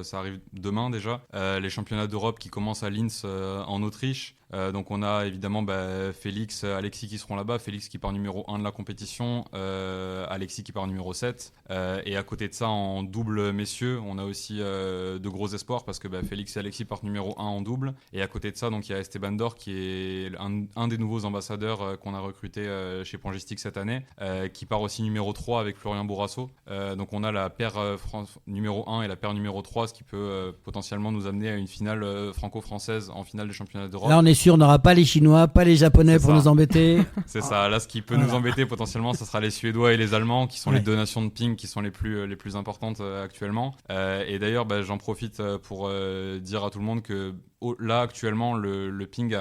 M: demain déjà. Les championnats d'Europe qui commencent à Linz en Autriche. Donc on a évidemment Félix, Alexis qui seront là-bas. Félix qui part numéro 1 de la compétition, Alexis qui part numéro 7. Et à côté de ça, en double messieurs, on a aussi de gros espoirs, parce que Félix et Alexis partent numéro 1 en double. Et à côté de ça, donc il y a Esteban Dor qui est un des nouveaux ambassadeurs qu'on a recruté chez Pangistic cette année, qui part aussi numéro 3 avec Florian Bourrasso. Donc on a la paire numéro 1 et la paire numéro 3, ce qui peut potentiellement nous amener à une finale franco-française en finale des championnats d'Europe.
A: Là on est sûr, on n'aura pas les Chinois, pas les Japonais pour nous embêter.
M: C'est ça. Là, ce qui peut nous embêter potentiellement, ce sera les Suédois et les Allemands, qui sont les deux nations de ping qui sont les plus importantes actuellement. Et d'ailleurs, j'en profite pour dire à tout le monde que là actuellement le ping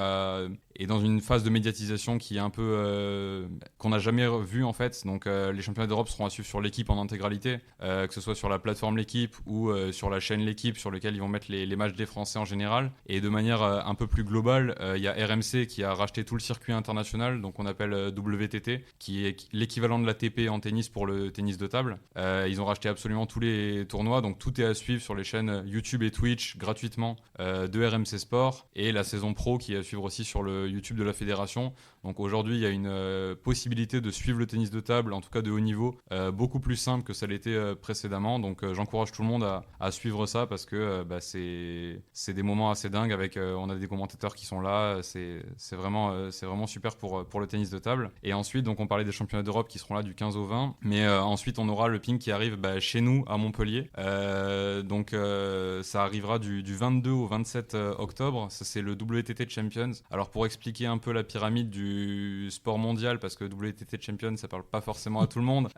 M: est dans une phase de médiatisation qui est un peu qu'on n'a jamais vu en fait. Donc les championnats d'Europe seront à suivre sur l'équipe en intégralité, que ce soit sur la plateforme l'équipe ou sur la chaîne l'équipe, sur lequel ils vont mettre les matchs des Français en général. Et de manière un peu plus globale, il y a RMC qui a racheté tout le circuit international, donc on appelle WTT, qui est l'équivalent de l'ATP en tennis pour le tennis de table. Ils ont racheté absolument tous les tournois, donc tout est à suivre sur les chaînes YouTube et Twitch gratuitement de RMC Sport, et la saison pro qui est à suivre aussi sur le YouTube de la fédération. Donc aujourd'hui, il y a une possibilité de suivre le tennis de table, en tout cas de haut niveau, beaucoup plus simple que ça l'était précédemment. Donc j'encourage tout le monde à suivre ça parce que c'est des moments assez dingues avec on a des commentateurs qui sont là, c'est vraiment super pour le tennis de table. Et ensuite, donc on parlait des championnats d'Europe qui seront là du 15 au 20, mais ensuite on aura le ping qui arrive chez nous à Montpellier. Donc ça arrivera du 22 au 27 octobre. Ça, c'est le WTT Champions. Alors pour expliquer un peu la pyramide du sport mondial, parce que WTT Champions ça parle pas forcément à tout le monde.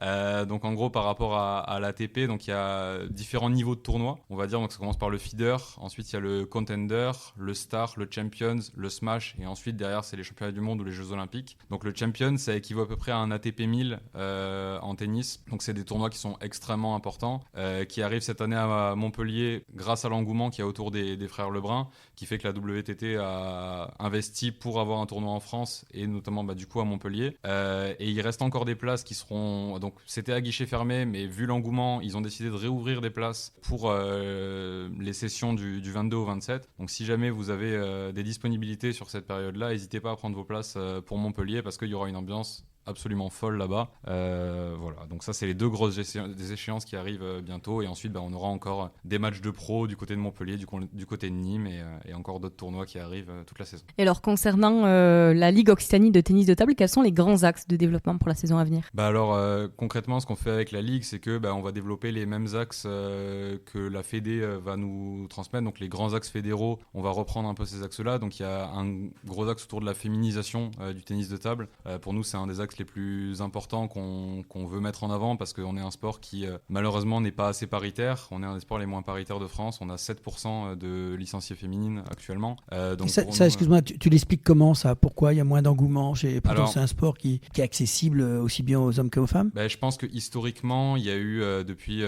M: Donc en gros par rapport à l'ATP, donc il y a différents niveaux de tournois, on va dire. Donc ça commence par le feeder, ensuite il y a le contender, le star, le champions, le smash, et ensuite derrière c'est les championnats du monde ou les Jeux Olympiques. Donc le champion ça équivaut à peu près à un ATP 1000 en tennis. Donc c'est des tournois qui sont extrêmement importants, qui arrivent cette année à Montpellier grâce à l'engouement qu'il y a autour des frères Lebrun, qui fait que la WTT a investi pour avoir un tournoi en France et notamment du coup à Montpellier. Et il reste encore des places qui seront... Donc c'était à guichet fermé, mais vu l'engouement, ils ont décidé de réouvrir des places pour les sessions du 22 au 27. Donc si jamais vous avez des disponibilités sur cette période-là, n'hésitez pas à prendre vos places pour Montpellier parce qu'il y aura une ambiance absolument folle là-bas. Voilà, donc ça c'est les deux grosses échéances qui arrivent bientôt, et ensuite on aura encore des matchs de pro du côté de Montpellier, du côté de Nîmes, et encore d'autres tournois qui arrivent toute la saison.
B: Et alors concernant la Ligue Occitanie de tennis de table, quels sont les grands axes de développement pour la saison à venir?
M: Alors concrètement ce qu'on fait avec la Ligue, c'est que on va développer les mêmes axes que la Fédé va nous transmettre, donc les grands axes fédéraux, on va reprendre un peu ces axes-là. Donc il y a un gros axe autour de la féminisation du tennis de table. Pour nous c'est un des axes les plus importants qu'on veut mettre en avant, parce qu'on est un sport qui malheureusement n'est pas assez paritaire. On est un des sports les moins paritaires de France. On a 7% de licenciées féminines actuellement. Donc
A: excuse-moi, tu l'expliques comment ça? Pourquoi il y a moins d'engouement pourtant c'est un sport qui est accessible aussi bien aux hommes qu'aux femmes?
M: Je pense que historiquement, il y a eu depuis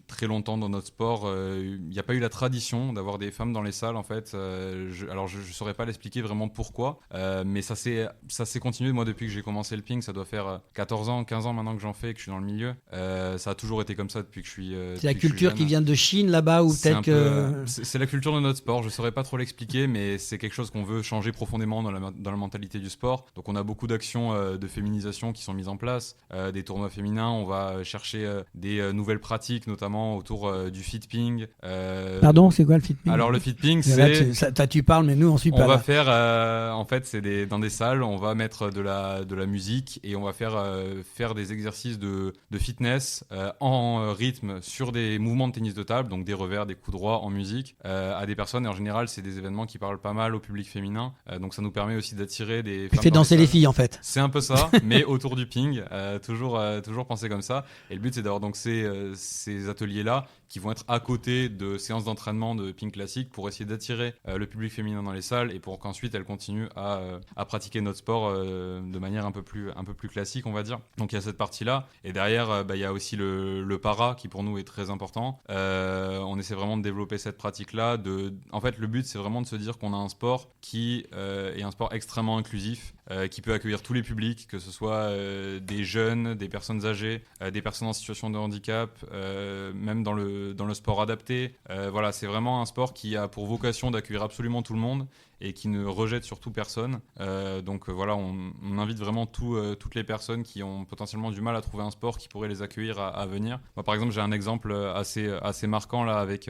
M: très longtemps dans notre sport, il n'y a pas eu la tradition d'avoir des femmes dans les salles en fait. Je saurais pas l'expliquer vraiment pourquoi, mais ça s'est continué. Moi depuis que j'ai commencé le ping, ça doit faire 14 ans, 15 ans maintenant que j'en fais et que je suis dans le milieu. Ça a toujours été comme ça depuis que je suis
A: c'est la culture qui vient de Chine là-bas, ou peut-être que...
M: C'est la culture de notre sport, je saurais pas trop l'expliquer, mais c'est quelque chose qu'on veut changer profondément dans la mentalité du sport. Donc on a beaucoup d'actions de féminisation qui sont mises en place, des tournois féminins, on va chercher des nouvelles pratiques, notamment autour du fit ping.
A: Pardon, c'est quoi le fit ping?
M: Alors le fit ping, c'est...
A: tu parles, mais nous on suit pas.
M: On va faire, en fait, c'est dans des salles, on va mettre de la musique et on va faire des exercices de fitness en rythme sur des mouvements de tennis de table, donc des revers, des coups droits en musique, à des personnes. Et en général, c'est des événements qui parlent pas mal au public féminin, donc ça nous permet aussi d'attirer des femmes.
A: Tu fais danser les filles en fait.
M: C'est un peu ça, mais autour du ping, toujours penser comme ça. Et le but, c'est d'avoir donc ces ateliers-là qui vont être à côté de séances d'entraînement de ping classique pour essayer d'attirer le public féminin dans les salles et pour qu'ensuite elles continuent à pratiquer notre sport de manière un peu plus classique, on va dire. Donc il y a cette partie-là, et derrière il y a aussi le para qui pour nous est très important. On essaie vraiment de développer cette pratique-là. En fait, le but c'est vraiment de se dire qu'on a un sport qui est un sport extrêmement inclusif, qui peut accueillir tous les publics, que ce soit des jeunes, des personnes âgées, des personnes en situation de handicap, même dans le sport adapté. Voilà, c'est vraiment un sport qui a pour vocation d'accueillir absolument tout le monde et qui ne rejette surtout personne. Donc voilà, on invite vraiment toutes les personnes qui ont potentiellement du mal à trouver un sport qui pourrait les accueillir à venir. Moi par exemple, j'ai un exemple assez marquant là avec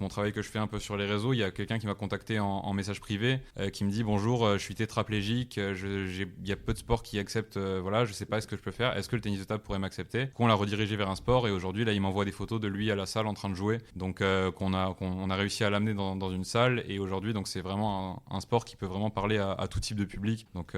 M: mon travail que je fais un peu sur les réseaux. Il y a quelqu'un qui m'a contacté en message privé qui me dit: bonjour, je suis tétraplégique, il y a peu de sports qui acceptent, voilà, je sais pas ce que je peux faire, est-ce que le tennis de table pourrait m'accepter? On l'a redirigé vers un sport, et aujourd'hui là il m'envoie des photos de lui à la salle en train de jouer, donc on a réussi à l'amener dans une salle, et aujourd'hui donc c'est vraiment un sport qui peut vraiment parler à tout type de public. Donc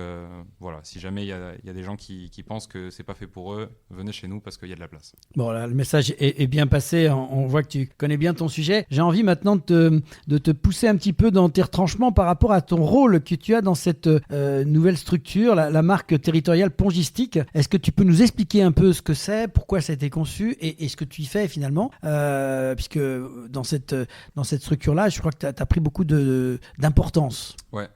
M: voilà, si jamais il y a des gens qui pensent que c'est pas fait pour eux, venez chez nous parce qu'il y a de la place.
A: Bon, là, le message est bien passé, on voit que tu connais bien ton sujet. J'ai envie maintenant de te pousser un petit peu dans tes retranchements par rapport à ton rôle que tu as dans cette nouvelle structure, la marque territoriale Pongistique. Est-ce que tu peux nous expliquer un peu ce que c'est, pourquoi ça a été conçu et ce que tu y fais finalement, puisque dans cette structure-là, je crois que tu as pris beaucoup d'importance.
M: Ouais,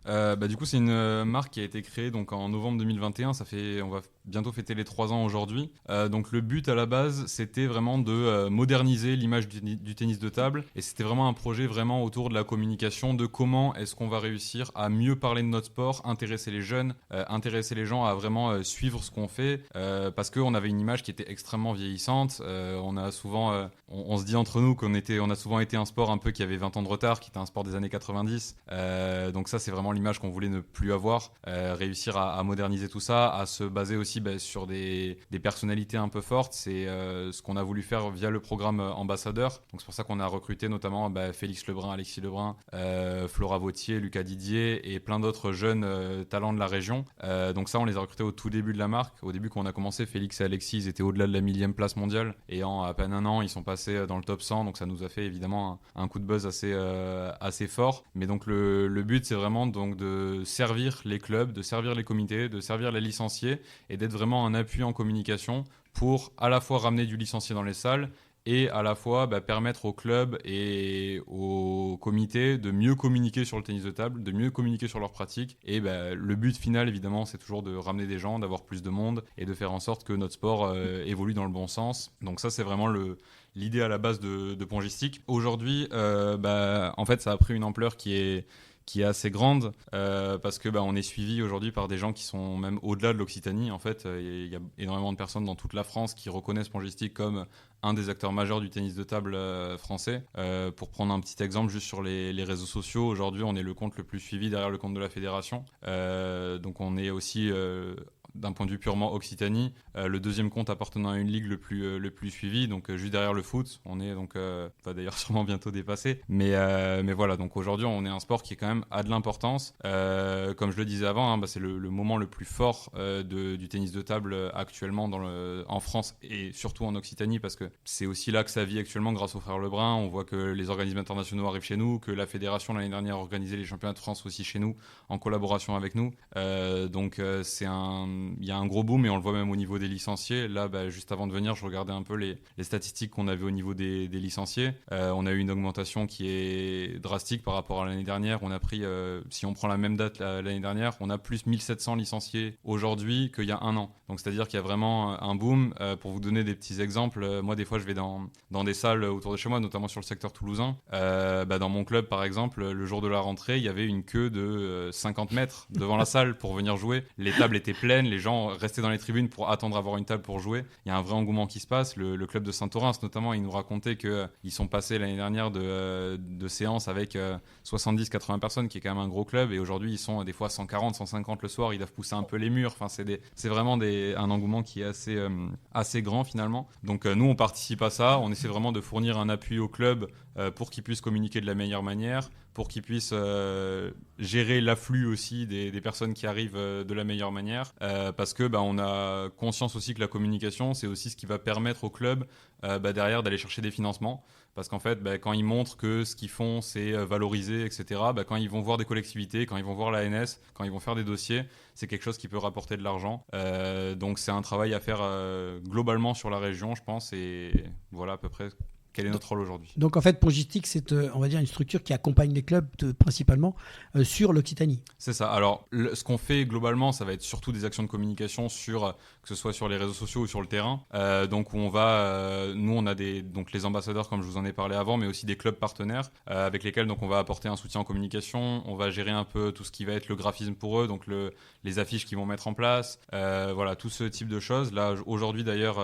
M: du coup c'est une marque qui a été créée donc en novembre 2021, ça fait on va bientôt fêter les 3 ans aujourd'hui. Donc le but à la base, c'était vraiment de moderniser l'image du tennis de table. Et c'était vraiment un projet vraiment autour de la communication, de comment est-ce qu'on va réussir à mieux parler de notre sport, intéresser les jeunes, intéresser les gens à vraiment suivre ce qu'on fait. Parce qu'on avait une image qui était extrêmement vieillissante. On a souvent, on se dit entre nous qu'on a souvent été un sport un peu qui avait 20 ans de retard, qui était un sport des années 90. Donc ça, c'est vraiment l'image qu'on voulait ne plus avoir. Réussir à moderniser tout ça, à se baser aussi sur des personnalités un peu fortes. C'est ce qu'on a voulu faire via le programme ambassadeur. Donc c'est pour ça qu'on a recruté notamment Félix Lebrun, Alexis Lebrun, Flora Vautier, Lucas Didier et plein d'autres jeunes talents de la région. Donc ça, on les a recrutés au tout début de la marque. Au début, quand on a commencé, Félix et Alexis, ils étaient au-delà de la 1000e place mondiale. Et en à peine un an, ils sont passés dans le top 100. Donc ça nous a fait évidemment un coup de buzz assez fort. Mais donc le but, c'est vraiment donc de servir les clubs, de servir les comités, de servir les licenciés et d'être vraiment un appui en communication pour à la fois ramener du licencié dans les salles et à la fois permettre aux clubs et aux comités de mieux communiquer sur le tennis de table, de mieux communiquer sur leurs pratiques. Et le but final, évidemment, c'est toujours de ramener des gens, d'avoir plus de monde et de faire en sorte que notre sport évolue dans le bon sens. Donc ça, c'est vraiment l'idée à la base de Pongistique. Aujourd'hui, en fait, ça a pris une ampleur qui est assez grande parce que on est suivi aujourd'hui par des gens qui sont même au-delà de l'Occitanie. En fait, il y a énormément de personnes dans toute la France qui reconnaissent Pongistique comme un des acteurs majeurs du tennis de table français. Pour prendre un petit exemple, juste sur les réseaux sociaux, aujourd'hui, on est le compte le plus suivi derrière le compte de la fédération. Donc on est aussi d'un point de vue purement Occitanie, le deuxième compte appartenant à une ligue le plus suivi, donc juste derrière le foot. On est donc va d'ailleurs sûrement bientôt dépassé, mais voilà, donc aujourd'hui on est un sport qui est quand même a de l'importance. Comme je le disais avant, c'est le moment le plus fort du tennis de table actuellement en France et surtout en Occitanie, parce que c'est aussi là que ça vit actuellement grâce aux frères Lebrun. On voit que les organismes internationaux arrivent chez nous, que la fédération l'année dernière a organisé les championnats de France aussi chez nous en collaboration avec nous. Donc il y a un gros boom et on le voit même au niveau des licenciés. Là, juste avant de venir, je regardais un peu les statistiques qu'on avait au niveau des licenciés. On a eu une augmentation qui est drastique par rapport à l'année dernière. On a pris, si on prend la même date l'année dernière, on a plus 1700 licenciés aujourd'hui qu'il y a un an. Donc c'est-à-dire qu'il y a vraiment un boom. Pour vous donner des petits exemples, moi des fois je vais dans des salles autour de chez moi, notamment sur le secteur toulousain. Dans mon club par exemple, le jour de la rentrée, il y avait une queue de 50 mètres devant la salle pour venir jouer. Les tables étaient pleines, les gens restaient dans les tribunes pour attendre à avoir une table pour jouer. Il y a un vrai engouement qui se passe. Le club de Saint-Orens notamment, ils nous racontaient qu'ils sont passés l'année dernière de séances avec 70-80 personnes, qui est quand même un gros club, et aujourd'hui ils sont des fois 140-150 le soir, ils doivent pousser un peu les murs. Enfin, c'est vraiment un engouement qui est assez grand finalement. Donc nous on participe à ça, on essaie vraiment de fournir un appui au club pour qu'ils puissent communiquer de la meilleure manière, pour qu'ils puissent gérer l'afflux aussi des personnes qui arrivent de la meilleure manière, parce que on a conscience aussi que la communication, c'est aussi ce qui va permettre au club derrière d'aller chercher des financements, parce qu'en fait quand ils montrent que ce qu'ils font c'est valorisé, etc., quand ils vont voir des collectivités, quand ils vont voir l'ANS, quand ils vont faire des dossiers, c'est quelque chose qui peut rapporter de l'argent. Donc c'est un travail à faire globalement sur la région, je pense, et voilà à peu près quel est notre rôle aujourd'hui.
A: Donc en fait, Pongistique, c'est on va dire une structure qui accompagne les clubs principalement sur l'Occitanie.
M: C'est ça. Alors ce qu'on fait globalement, ça va être surtout des actions de communication que ce soit sur les réseaux sociaux ou sur le terrain. Donc où nous on a donc les ambassadeurs comme je vous en ai parlé avant, mais aussi des clubs partenaires avec lesquels donc on va apporter un soutien en communication. On va gérer un peu tout ce qui va être le graphisme pour eux, donc les affiches qu'ils vont mettre en place, voilà, tout ce type de choses. Là aujourd'hui d'ailleurs,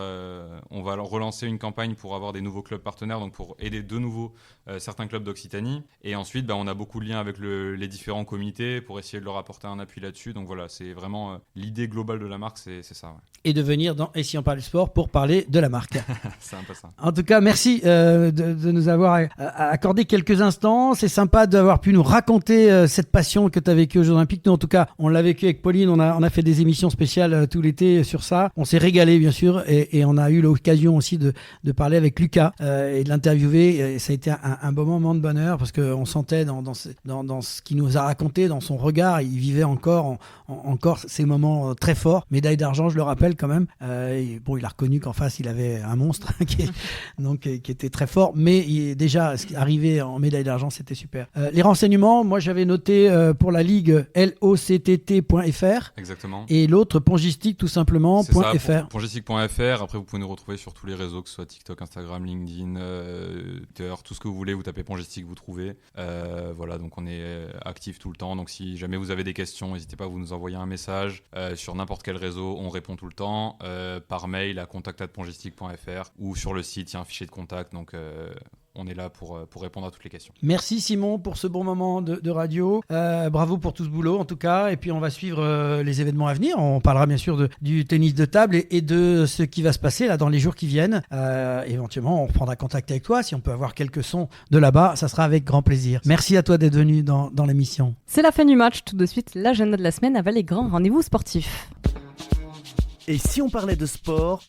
M: on va relancer une campagne pour avoir des nouveaux clubs partenaires, donc pour aider de nouveau certains clubs d'Occitanie. Et ensuite, on a beaucoup de liens avec les différents comités pour essayer de leur apporter un appui là-dessus. Donc voilà, c'est vraiment l'idée globale de la marque, c'est ça. Ouais.
A: Et de venir dans Et si on parlait sport pour parler de la marque.
M: C'est un peu ça.
A: En tout cas, merci de nous avoir accordé quelques instants. C'est sympa d'avoir pu nous raconter cette passion que tu as vécue aux Jeux Olympiques. Nous, en tout cas, on l'a vécu avec Pauline. On a fait des émissions spéciales tout l'été sur ça. On s'est régalé, bien sûr. Et on a eu l'occasion aussi de parler avec Lucas. et de l'interviewer. Ça a été un beau moment de bonheur parce qu'on sentait dans ce qu'il nous a raconté, dans son regard, il vivait encore ces moments très forts. Médaille d'argent, je le rappelle quand même. Il a reconnu qu'en face, il avait un monstre qui était très fort. Mais déjà, arrivé en médaille d'argent, c'était super. Les renseignements, moi j'avais noté pour la ligue loctt.fr.
M: Exactement.
A: Et l'autre, pongistique tout simplement, .fr.
M: Pongistique.fr. Après, vous pouvez nous retrouver sur tous les réseaux, que ce soit TikTok, Instagram, LinkedIn, Twitter, tout ce que vous voulez. Vous tapez pongistique, vous trouvez. Voilà, donc on est actif tout le temps. Donc si jamais vous avez des questions, n'hésitez pas à vous nous envoyer un message sur n'importe quel réseau. On répond tout le temps. Par mail à contact@pongistique.fr ou sur le site, il y a un fichier de contact. Donc on est là pour répondre à toutes les questions.
A: Merci Simon pour ce bon moment de radio. Bravo pour tout ce boulot en tout cas. Et puis on va suivre les événements à venir. On parlera bien sûr du tennis de table et de ce qui va se passer là dans les jours qui viennent. Éventuellement, on reprendra contact avec toi. Si on peut avoir quelques sons de là-bas, ça sera avec grand plaisir. Merci à toi d'être venu dans l'émission.
B: C'est la fin du match. Tout de suite, l'agenda de la semaine avec les grands rendez-vous sportifs.
D: Et si on parlait de sport?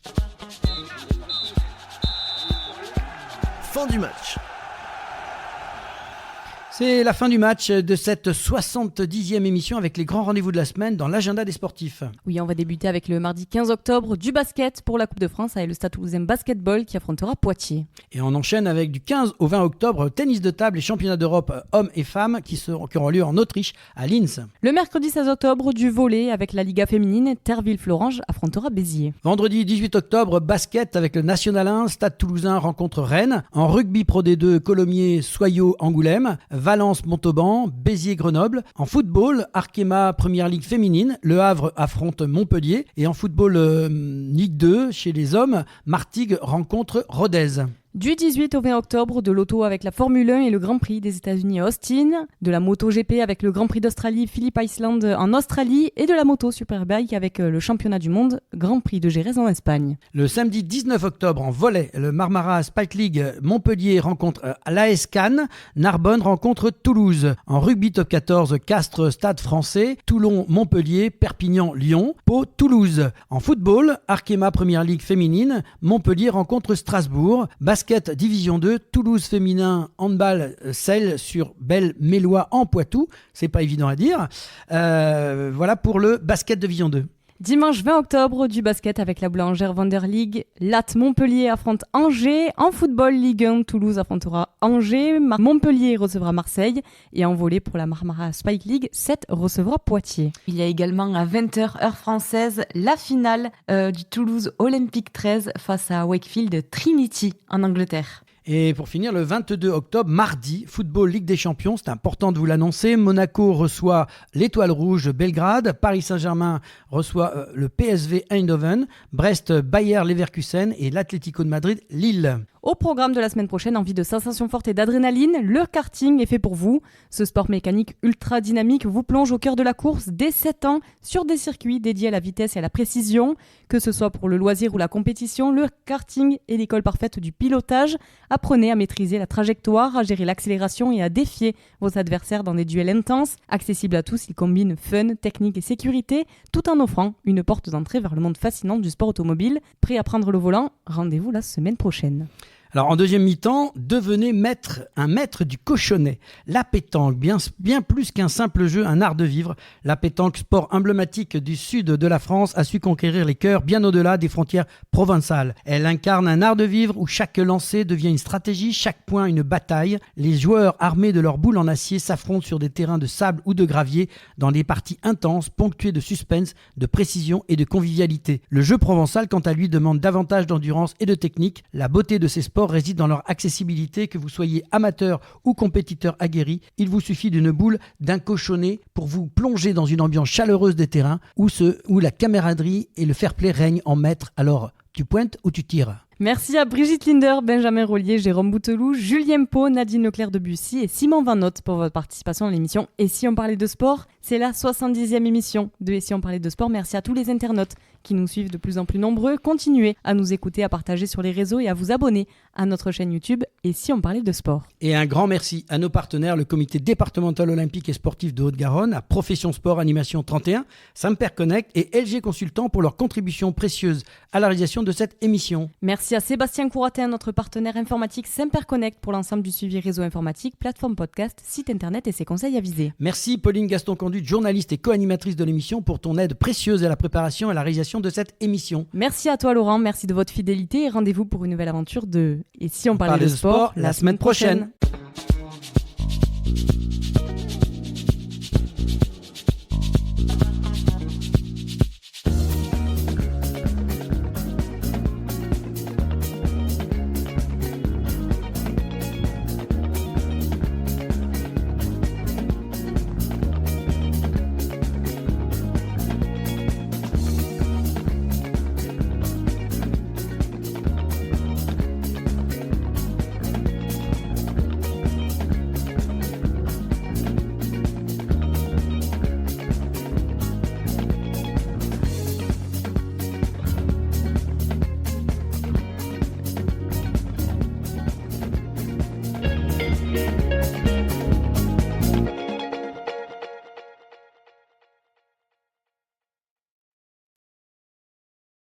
D: Fin du match.
A: C'est la fin du match de cette 70e émission avec les grands rendez-vous de la semaine dans l'agenda des sportifs.
B: Oui, on va débuter avec le mardi 15 octobre du basket pour la Coupe de France avec le Stade Toulousain Basketball qui affrontera Poitiers.
A: Et on enchaîne avec du 15 au 20 octobre tennis de table et championnats d'Europe hommes et femmes qui auront lieu en Autriche à Linz.
B: Le mercredi 16 octobre du volley avec la Liga féminine, Terville-Florange affrontera Béziers.
A: Vendredi 18 octobre, basket avec le National 1, Stade Toulousain rencontre Rennes. En rugby Pro D2, Colomiers, Soyaux, Angoulême. Valence, Montauban, Béziers, Grenoble. En football, Arkema Première Ligue féminine, Le Havre affronte Montpellier. Et en football Ligue 2, chez les hommes, Martigues rencontre Rodez.
B: Du 18 au 20 octobre, de l'auto avec la Formule 1 et le Grand Prix des États-Unis à Austin, de la moto GP avec le Grand Prix d'Australie Phillip Island en Australie et de la moto Superbike avec le championnat du monde Grand Prix de Jerez en Espagne.
A: Le samedi 19 octobre en volley, le Marmara Spike League Montpellier rencontre l'AS Cannes, Narbonne rencontre Toulouse. En rugby top 14, Castres Stade Français, Toulon Montpellier, Perpignan Lyon, Pau Toulouse. En football, Arkema Première Ligue féminine, Montpellier rencontre Strasbourg. Basket Division 2, Toulouse féminin handball Celle sur Belle-Mélois en Poitou. C'est pas évident à dire. Voilà pour le basket Division 2.
B: Dimanche 20 octobre, du basket avec la Boulangère Wonder League. Latte Montpellier affronte Angers. En football Ligue 1, Toulouse affrontera Angers. Montpellier recevra Marseille. Et en volley pour la Marmara Spike League, 7 recevra Poitiers. Il y a également à 20h heure française la finale du Toulouse Olympique 13 face à Wakefield Trinity en Angleterre.
A: Et pour finir, le 22 octobre, mardi, Football Ligue des Champions, c'est important de vous l'annoncer. Monaco reçoit l'Étoile Rouge Belgrade, Paris Saint-Germain reçoit le PSV Eindhoven, Brest Bayer Leverkusen et l'Atlético de Madrid Lille.
B: Au programme de la semaine prochaine, envie de sensations fortes et d'adrénaline, le karting est fait pour vous. Ce sport mécanique ultra dynamique vous plonge au cœur de la course dès 7 ans sur des circuits dédiés à la vitesse et à la précision. Que ce soit pour le loisir ou la compétition, le karting est l'école parfaite du pilotage. Apprenez à maîtriser la trajectoire, à gérer l'accélération et à défier vos adversaires dans des duels intenses. Accessible à tous, il combine fun, technique et sécurité, tout en offrant une porte d'entrée vers le monde fascinant du sport automobile. Prêt à prendre le volant ? Rendez-vous la semaine prochaine.
A: Alors en deuxième mi-temps, devenez un maître du cochonnet. La pétanque, bien plus qu'un simple jeu, un art de vivre. La pétanque, sport emblématique du sud de la France, a su conquérir les cœurs bien au-delà des frontières provençales. Elle incarne un art de vivre où chaque lancer devient une stratégie, chaque point une bataille. Les joueurs armés de leurs boules en acier s'affrontent sur des terrains de sable ou de gravier dans des parties intenses, ponctuées de suspense, de précision et de convivialité. Le jeu provençal, quant à lui, demande davantage d'endurance et de technique. La beauté de ces sports réside dans leur accessibilité, que vous soyez amateur ou compétiteur aguerri. Il vous suffit d'une boule, d'un cochonnet pour vous plonger dans une ambiance chaleureuse des terrains où la camaraderie et le fair-play règnent en maître. Alors, tu pointes ou tu tires ?
B: Merci à Brigitte Linder, Benjamin Rollier, Jérôme Bouteloup, Julien Pau, Nadine Leclerc de Bussy et Simon Van Notte pour votre participation à l'émission Et si on parlait de sport ? C'est la 70e émission de Et si on parlait de sport. Merci à tous les internautes qui nous suivent de plus en plus nombreux. Continuez à nous écouter, à partager sur les réseaux et à vous abonner à notre chaîne YouTube Et si on parlait de sport?
A: Et un grand merci à nos partenaires, le comité départemental olympique et sportif de Haute-Garonne, à Profession Sport Animation 31, Samper Connect et LG Consultant pour leur contribution précieuse à la réalisation de cette émission.
B: Merci à Sébastien Couratin, notre partenaire informatique Samper Connect pour l'ensemble du suivi réseau informatique, plateforme podcast, site internet et ses conseils avisés.
A: Merci Pauline Gaston-Conduit, journaliste et co-animatrice de l'émission, pour ton aide précieuse à la préparation et à la réalisation de cette émission.
B: Merci à toi Laurent, merci de votre fidélité et rendez-vous pour une nouvelle aventure de Et si on parlait de sport la semaine prochaine.